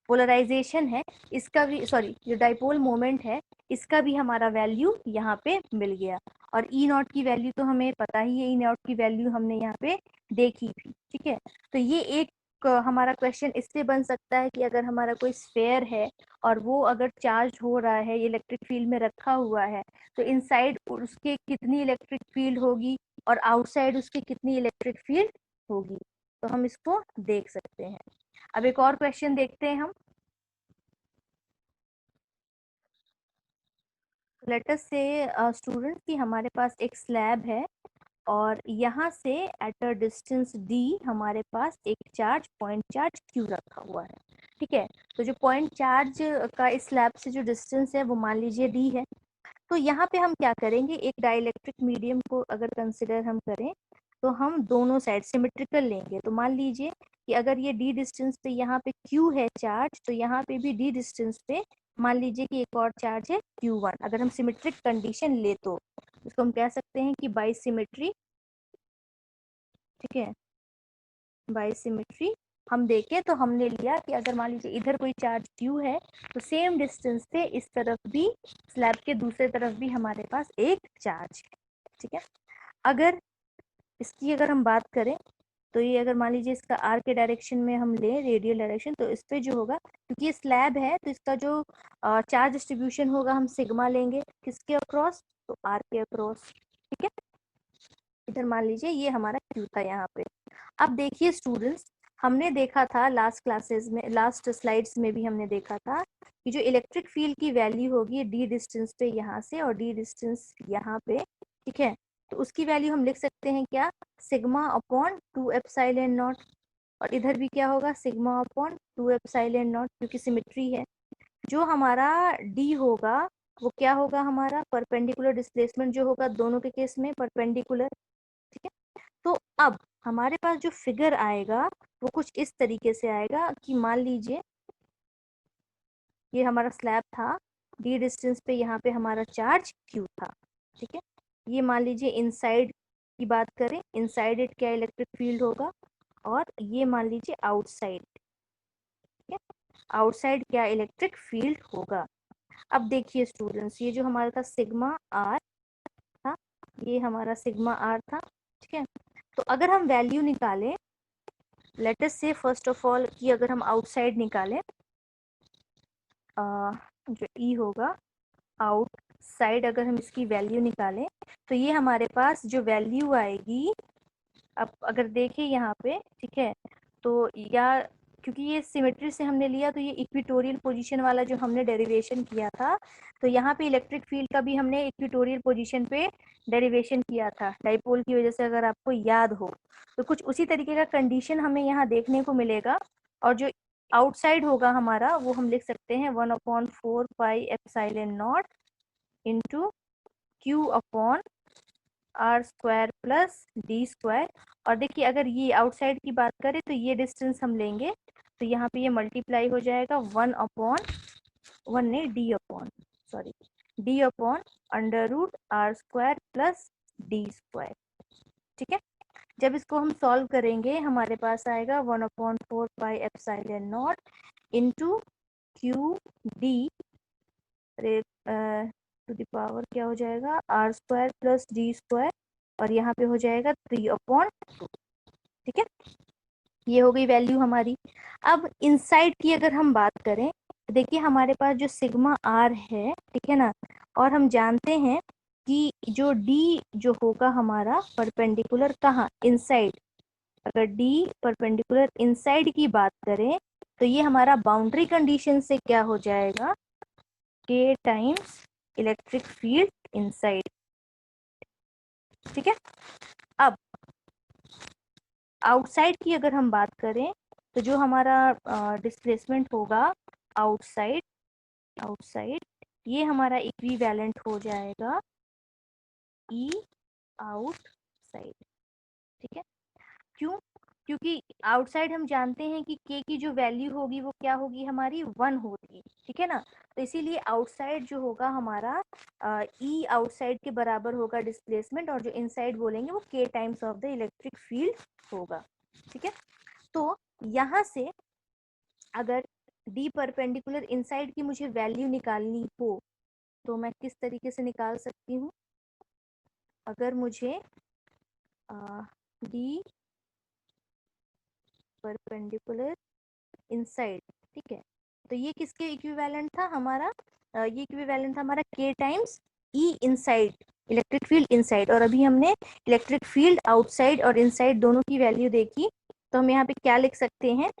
Speaker 1: पोलराइजेशन है इसका भी, सॉरी जो डाइपोल मोमेंट है इसका भी हमारा वैल्यू यहाँ पे मिल गया, और E नॉट की वैल्यू तो हमें पता ही है, E नॉट की वैल्यू हमने यहाँ पे देखी थी। ठीक है, तो ये एक हमारा क्वेश्चन इससे बन सकता है कि अगर हमारा कोई स्फीयर है और वो अगर चार्ज हो रहा है, इलेक्ट्रिक फील्ड में रखा हुआ है, तो इनसाइड उसके कितनी इलेक्ट्रिक फील्ड होगी और आउटसाइड उसके कितनी इलेक्ट्रिक फील्ड होगी, तो हम इसको देख सकते हैं। अब एक और क्वेश्चन देखते हैं हम, लेट अस से स्टूडेंट कि हमारे पास एक स्लैब है और यहाँ से एट अ डिस्टेंस d हमारे पास एक चार्ज, पॉइंट चार्ज q रखा हुआ है। ठीक है, तो जो पॉइंट चार्ज का इस स्लैब से जो डिस्टेंस है वो मान लीजिए d है। तो यहाँ पे हम क्या करेंगे, एक डाइलेक्ट्रिक मीडियम को अगर कंसिडर हम करें तो हम दोनों साइड सिमेट्रिकल लेंगे। तो मान लीजिए कि अगर ये d डिस्टेंस पे यहाँ पे q है चार्ज, तो यहाँ पे भी d डिस्टेंस पे मान लीजिए कि एक और चार्ज है q1। अगर हम सिमेट्रिक कंडीशन ले तो इसको हम कह सकते हैं कि बाई सिमेट्री। ठीक है, बाई सिमेट्री हम देखें तो हमने लिया कि अगर मान लीजिए इधर कोई चार्ज q है तो सेम डिस्टेंस पे इस तरफ भी, स्लैब के दूसरे तरफ भी हमारे पास एक चार्ज है। ठीक है, अगर इसकी अगर हम बात करें तो ये अगर मान लीजिए इसका r के डायरेक्शन में हम लें, रेडियल डायरेक्शन, तो इस पे जो होगा, क्योंकि ये स्लैब है तो इसका जो चार्ज डिस्ट्रीब्यूशन होगा हम सिग्मा लेंगे किसके अक्रॉस, तो आर के अक्रॉस, ठीक है। इधर मान लीजिए ये हमारा क्यू था यहाँ पे। अब देखिए स्टूडेंट्स, हमने देखा था लास्ट क्लासेस में, लास्ट स्लाइड्स में भी हमने देखा था कि जो इलेक्ट्रिक फील्ड की वैल्यू होगी डी डिस्टेंस पे यहाँ से और डी डिस्टेंस यहाँ पे, ठीक है, तो उसकी वैल्यू हम लिख सकते हैं क्या, सिग्मा अपॉन 2 एप्सिलॉन नॉट। और इधर भी क्या होगा, सिग्मा अपॉन 2 एप्सिलॉन नॉट, क्योंकि सिमेट्री है। जो हमारा डी होगा वो क्या होगा, हमारा परपेंडिकुलर डिस्प्लेसमेंट जो होगा दोनों के केस में परपेंडिकुलर, ठीक है। तो अब हमारे पास जो फिगर आएगा वो कुछ इस तरीके से आएगा कि मान लीजिए ये हमारा स्लैब था, डी डिस्टेंस पे यहाँ पे हमारा चार्ज क्यू था, ठीक है। ये मान लीजिए इनसाइड की बात करें, इनसाइड इट क्या इलेक्ट्रिक फील्ड होगा, और ये मान लीजिए आउटसाइड, ठीक है, आउटसाइड क्या इलेक्ट्रिक फील्ड होगा। अब देखिए स्टूडेंट्स, ये जो हमारा था सिग्मा आर था, ये हमारा सिग्मा आर था, ठीक है। तो अगर हम वैल्यू निकालें, लेट अस से फर्स्ट ऑफ ऑल कि अगर हम आउटसाइड निकालें, जो ई होगा आउटसाइड, अगर हम इसकी वैल्यू निकालें तो ये हमारे पास जो वैल्यू आएगी, अब अगर देखें यहाँ पे, ठीक है, तो या क्योंकि ये सिमेट्री से हमने लिया तो ये इक्वेटोरियल पोजीशन वाला जो हमने डेरिवेशन किया था, तो यहाँ पे इलेक्ट्रिक फील्ड का भी हमने इक्वेटोरियल पोजीशन पे डेरिवेशन किया था डाइपोल की वजह से, अगर आपको याद हो तो कुछ उसी तरीके का कंडीशन हमें यहाँ देखने को मिलेगा। और जो आउटसाइड होगा हमारा वो हम लिख सकते हैं 1/4 pi epsilon naught into Q upon R square plus D square. और देखिए अगर ये आउटसाइड की बात करें तो ये डिस्टेंस हम लेंगे तो यहाँ पे ये मल्टीप्लाई हो जाएगा 1/1 नहीं D upon, sorry, D upon under root R square plus D square, ठीक है। जब इसको हम सॉल्व करेंगे हमारे पास आएगा 1/4 pi epsilon naught into Q D to the power क्या हो जाएगा R square plus D square, और यहाँ पे हो जाएगा 3/2, ठीक है। ये हो गई वैल्यू हमारी। अब इनसाइड की अगर हम बात करें तो देखिए हमारे पास जो सिग्मा आर है, ठीक है ना, और हम जानते हैं कि जो डी जो होगा हमारा परपेंडिकुलर कहाँ, इनसाइड। अगर डी परपेंडिकुलर इनसाइड की बात करें तो ये हमारा बाउंड्री कंडीशन से क्या हो जाएगा, के टाइम्स इलेक्ट्रिक फील्ड इनसाइड, ठीक है। अब आउटसाइड की अगर हम बात करें तो जो हमारा डिस्प्लेसमेंट होगा आउटसाइड, आउटसाइड ये हमारा इक्विवेलेंट हो जाएगा ई आउटसाइड, ठीक है। क्यों, क्योंकि आउटसाइड हम जानते हैं कि के की जो वैल्यू होगी वो क्या होगी हमारी 1 होगी, ठीक है ना। तो इसीलिए आउटसाइड जो होगा हमारा ई आउटसाइड के बराबर होगा डिस्प्लेसमेंट, और जो इनसाइड बोलेंगे वो के times of the electric field होगा, ठीक है। तो यहाँ से अगर डी परपेंडिकुलर इनसाइड की मुझे वैल्यू निकालनी हो तो मैं किस तरीके से निकाल सकती हूँ, अगर मुझे डी परपेंडिकुलर इनसाइड, ठीक है, तो ये किसके इक्विवेलेंट था हमारा, ये इक्विवेलेंट था हमारा के टाइम्स ई इनसाइड इलेक्ट्रिक फील्ड इनसाइड। और अभी हमने इलेक्ट्रिक फील्ड आउटसाइड और इनसाइड दोनों की वैल्यू देखी, तो हम यहाँ पे क्या लिख सकते हैं,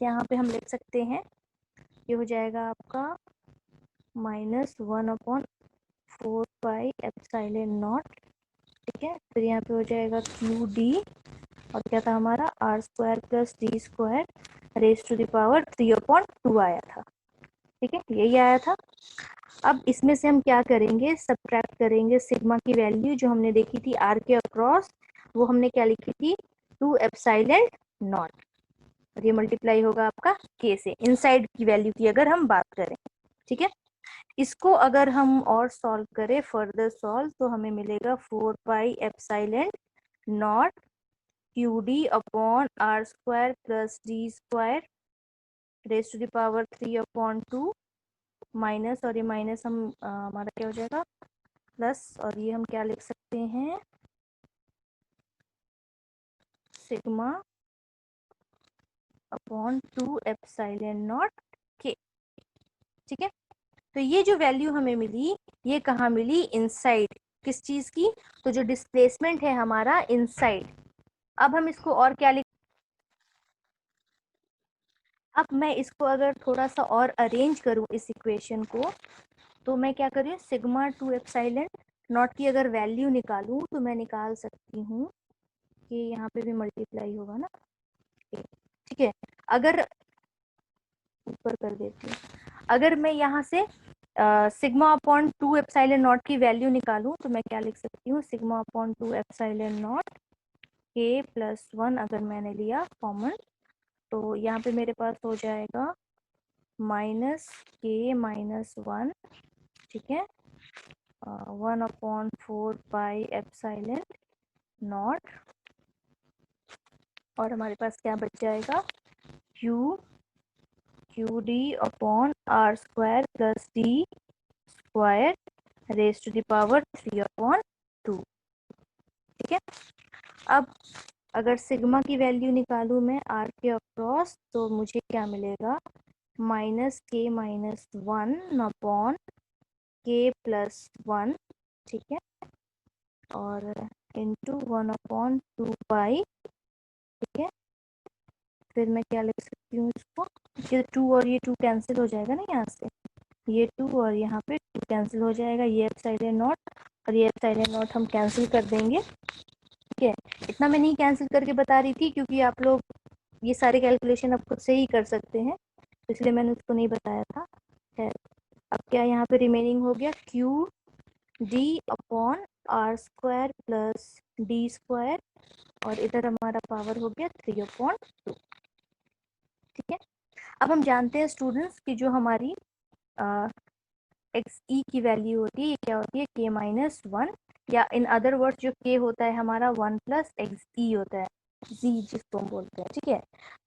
Speaker 1: यहाँ पे हम लिख सकते हैं, ये हो जाएगा आपका -1/4 पाई एप्सिलॉन नॉट, ठीक है। फिर यहाँ पे हो जाएगा क्यू डी, और क्या था हमारा R square plus D square raise to the power 3/2 आया था, ठीक है, यही आया था। अब इसमें से हम क्या करेंगे, सब्ट्रैक्ट करेंगे सिग्मा की वैल्यू जो हमने देखी थी आर के अक्रॉस, वो हमने क्या लिखी थी 2 एप्सिलॉन नॉट, और ये मल्टीप्लाई होगा आपका के से, इनसाइड की वैल्यू की अगर हम बात करें, ठीक है। इसको अगर हम और सॉल्व करें, फर्दर सॉल्व, तो हमें मिलेगा 4 pi epsilon naught Q D upon R square plus D square raise to the power 3/2 minus, और ये माइनस हम हमारा क्या हो जाएगा प्लस, और ये हम क्या लिख सकते हैं सिग्मा अपॉन 2 एप्सिलॉन नॉट के, ठीक है। तो ये जो वैल्यू हमें मिली ये कहाँ मिली? इनसाइड। किस चीज की? तो जो डिस्प्लेसमेंट है हमारा इनसाइड। अब हम इसको और क्या लिख, अब मैं इसको अगर थोड़ा सा और अरेंज करूं इस इक्वेशन को, तो मैं क्या करूँ, सिग्मा 2 एप्सिलॉन नॉट की अगर वैल्यू निकालूं तो मैं निकाल सकती हूँ कि यहाँ पे भी मल्टीप्लाई होगा ना, ठीक है। अगर ऊपर कर देती हूँ, अगर मैं यहाँ से सिग्मा अपॉन 2 एप्सिलॉन नॉट की वैल्यू निकालूं तो मैं क्या लिख सकती हूँ, सिग्मा अपॉन 2 एप्सिलॉन नॉट के प्लस 1 अगर मैंने लिया कॉमन, तो यहाँ पे मेरे पास हो जाएगा माइनस के माइनस 1, ठीक है, 1/4 एप्सिलॉन नॉट, और हमारे पास क्या बच जाएगा, Q D upon R square plus D square raise to the power 3/2, ठीक है। अब अगर सिग्मा की वैल्यू निकालूं मैं आर के अक्रॉस, तो मुझे क्या मिलेगा, माइनस के माइनस 1 अपॉन के प्लस 1, ठीक है, और इंटू 1/2 ठीक है। फिर मैं क्या लिख सकती हूँ इसको, ये 2 और ये 2 कैंसिल हो जाएगा ना यहाँ से, ये 2 और यहाँ पे 2 कैंसिल हो जाएगा, ये एप्सिलॉन नॉट और ये एप्सिलॉन नॉट हम कैंसिल कर देंगे, ठीक है। इतना मैं नहीं कैंसिल करके बता रही थी क्योंकि आप लोग ये सारे कैलकुलेशन आप खुद से ही कर सकते हैं, तो इसलिए मैंने उसको नहीं बताया था। है, अब क्या यहाँ पे रिमेनिंग हो गया, Q D upon R square plus D square, और इधर हमारा पावर हो गया 3/2, ठीक है। अब हम जानते हैं स्टूडेंट्स कि जो हमारी एक्स ई की वैल्यू होती है, ये क्या होती है, के माइनस 1, या इन अदर वर्ड्स जो के होता है हमारा 1 प्लस एक्स ई होता है, जी जिसको हम बोलते हैं, ठीक है।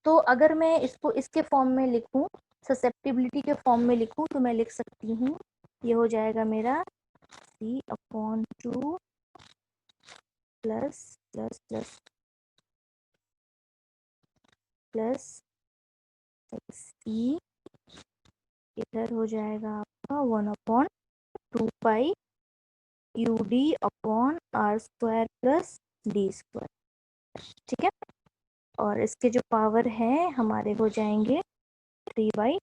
Speaker 1: तो अगर मैं इसको इसके फॉर्म में लिखूं, ससेप्टिबिलिटी के फॉर्म में लिखूं, तो मैं लिख सकती हूँ, ये हो जाएगा मेरा C/2 plus plus plus plus x E, इधर हो जाएगा आपका 1/2 Q D upon R square plus D square, ठीक है, और इसके जो पावर है हमारे हो जाएंगे 3/2।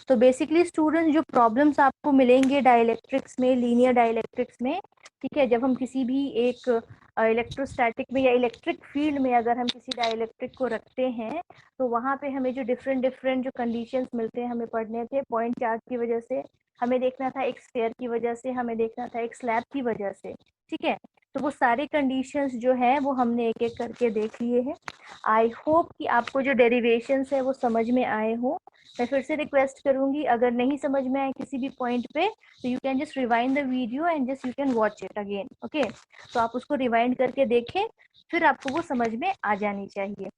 Speaker 1: तो बेसिकली स्टूडेंट जो प्रॉब्लम्स आपको मिलेंगे डाइलेक्ट्रिक्स में, लीनियर डाइलेक्ट्रिक्स में, ठीक है, जब हम किसी भी एक इलेक्ट्रोस्टैटिक में या इलेक्ट्रिक फील्ड में अगर हम किसी डाइलेक्ट्रिक को रखते हैं, तो वहाँ पे हमें जो डिफरेंट डिफरेंट जो कंडीशंस मिलते हैं हमें पढ़ने थे, पॉइंट चार्ज की वजह से हमें देखना था, एक स्फीयर की वजह से हमें देखना था, एक स्लैब की वजह से, ठीक है। तो वो सारे कंडीशंस जो है वो हमने एक एक करके देख लिए हैं। आई होप कि आपको जो डेरिवेशंस है वो समझ में आए हो। मैं फिर से रिक्वेस्ट करूंगी, अगर नहीं समझ में आए किसी भी पॉइंट पे, तो you can just rewind the video and just you can watch it again, okay. तो आप उसको रिवाइंड करके देखें, फिर आपको वो समझ में आ जानी चाहिए।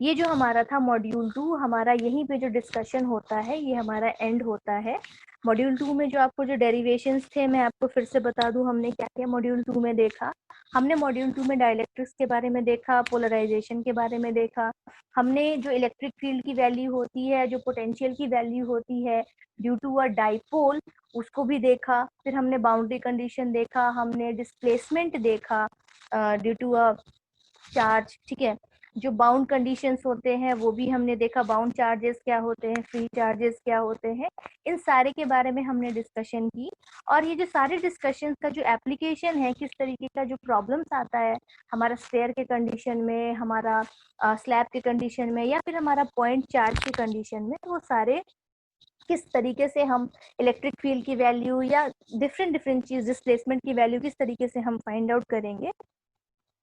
Speaker 1: ये जो हमारा था मॉड्यूल 2, हमारा यहीं पे जो डिस्कशन होता है ये हमारा एंड होता है। मॉड्यूल 2 में जो आपको जो डेरिवेशंस थे, मैं आपको फिर से बता दूं हमने क्या क्या मॉड्यूल 2 में देखा। हमने मॉड्यूल 2 में डाइलेक्ट्रिक्स के बारे में देखा, पोलराइजेशन के बारे में देखा, हमने जो इलेक्ट्रिक फील्ड की वैल्यू होती है, जो पोटेंशियल की वैल्यू होती है ड्यू टू अ डाइपोल, उसको भी देखा। फिर हमने बाउंड्री कंडीशन देखा, हमने डिस्प्लेसमेंट देखा ड्यू टू अ चार्ज, ठीक है। जो बाउंड कंडीशंस होते हैं वो भी हमने देखा, बाउंड चार्जेस क्या होते हैं, फ्री चार्जेस क्या होते हैं, इन सारे के बारे में हमने डिस्कशन की। और ये जो सारे डिस्कशन का जो एप्लीकेशन है, किस तरीके का जो प्रॉब्लम्स आता है हमारा स्फीयर के कंडीशन में, हमारा स्लैब के कंडीशन में, या फिर हमारा पॉइंट चार्ज के कंडीशन में, तो वो सारे किस तरीके से हम इलेक्ट्रिक फील्ड की वैल्यू या डिफरेंट डिफरेंट चीज डिस्प्लेसमेंट की वैल्यू किस तरीके से हम फाइंड आउट करेंगे,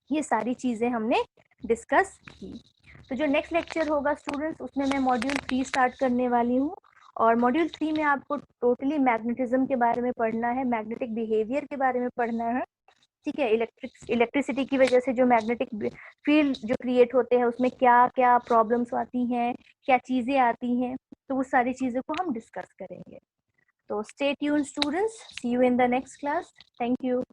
Speaker 1: ये सारी चीजें हमने डिस्कस की। तो जो नेक्स्ट लेक्चर होगा स्टूडेंट्स, उसमें मैं मॉड्यूल 3 स्टार्ट करने वाली हूँ, और मॉड्यूल 3 में आपको टोटली मैग्नेटिज्म के बारे में पढ़ना है, मैग्नेटिक बिहेवियर के बारे में पढ़ना है, ठीक है। इलेक्ट्रिसिटी की वजह से जो मैग्नेटिक फील्ड जो क्रिएट होते हैं उसमें क्या क्या प्रॉब्लम्स आती हैं, क्या चीजें आती हैं, तो वो सारी चीजों को हम डिस्कस करेंगे। तो stay tuned students, see you in the next class, thank you.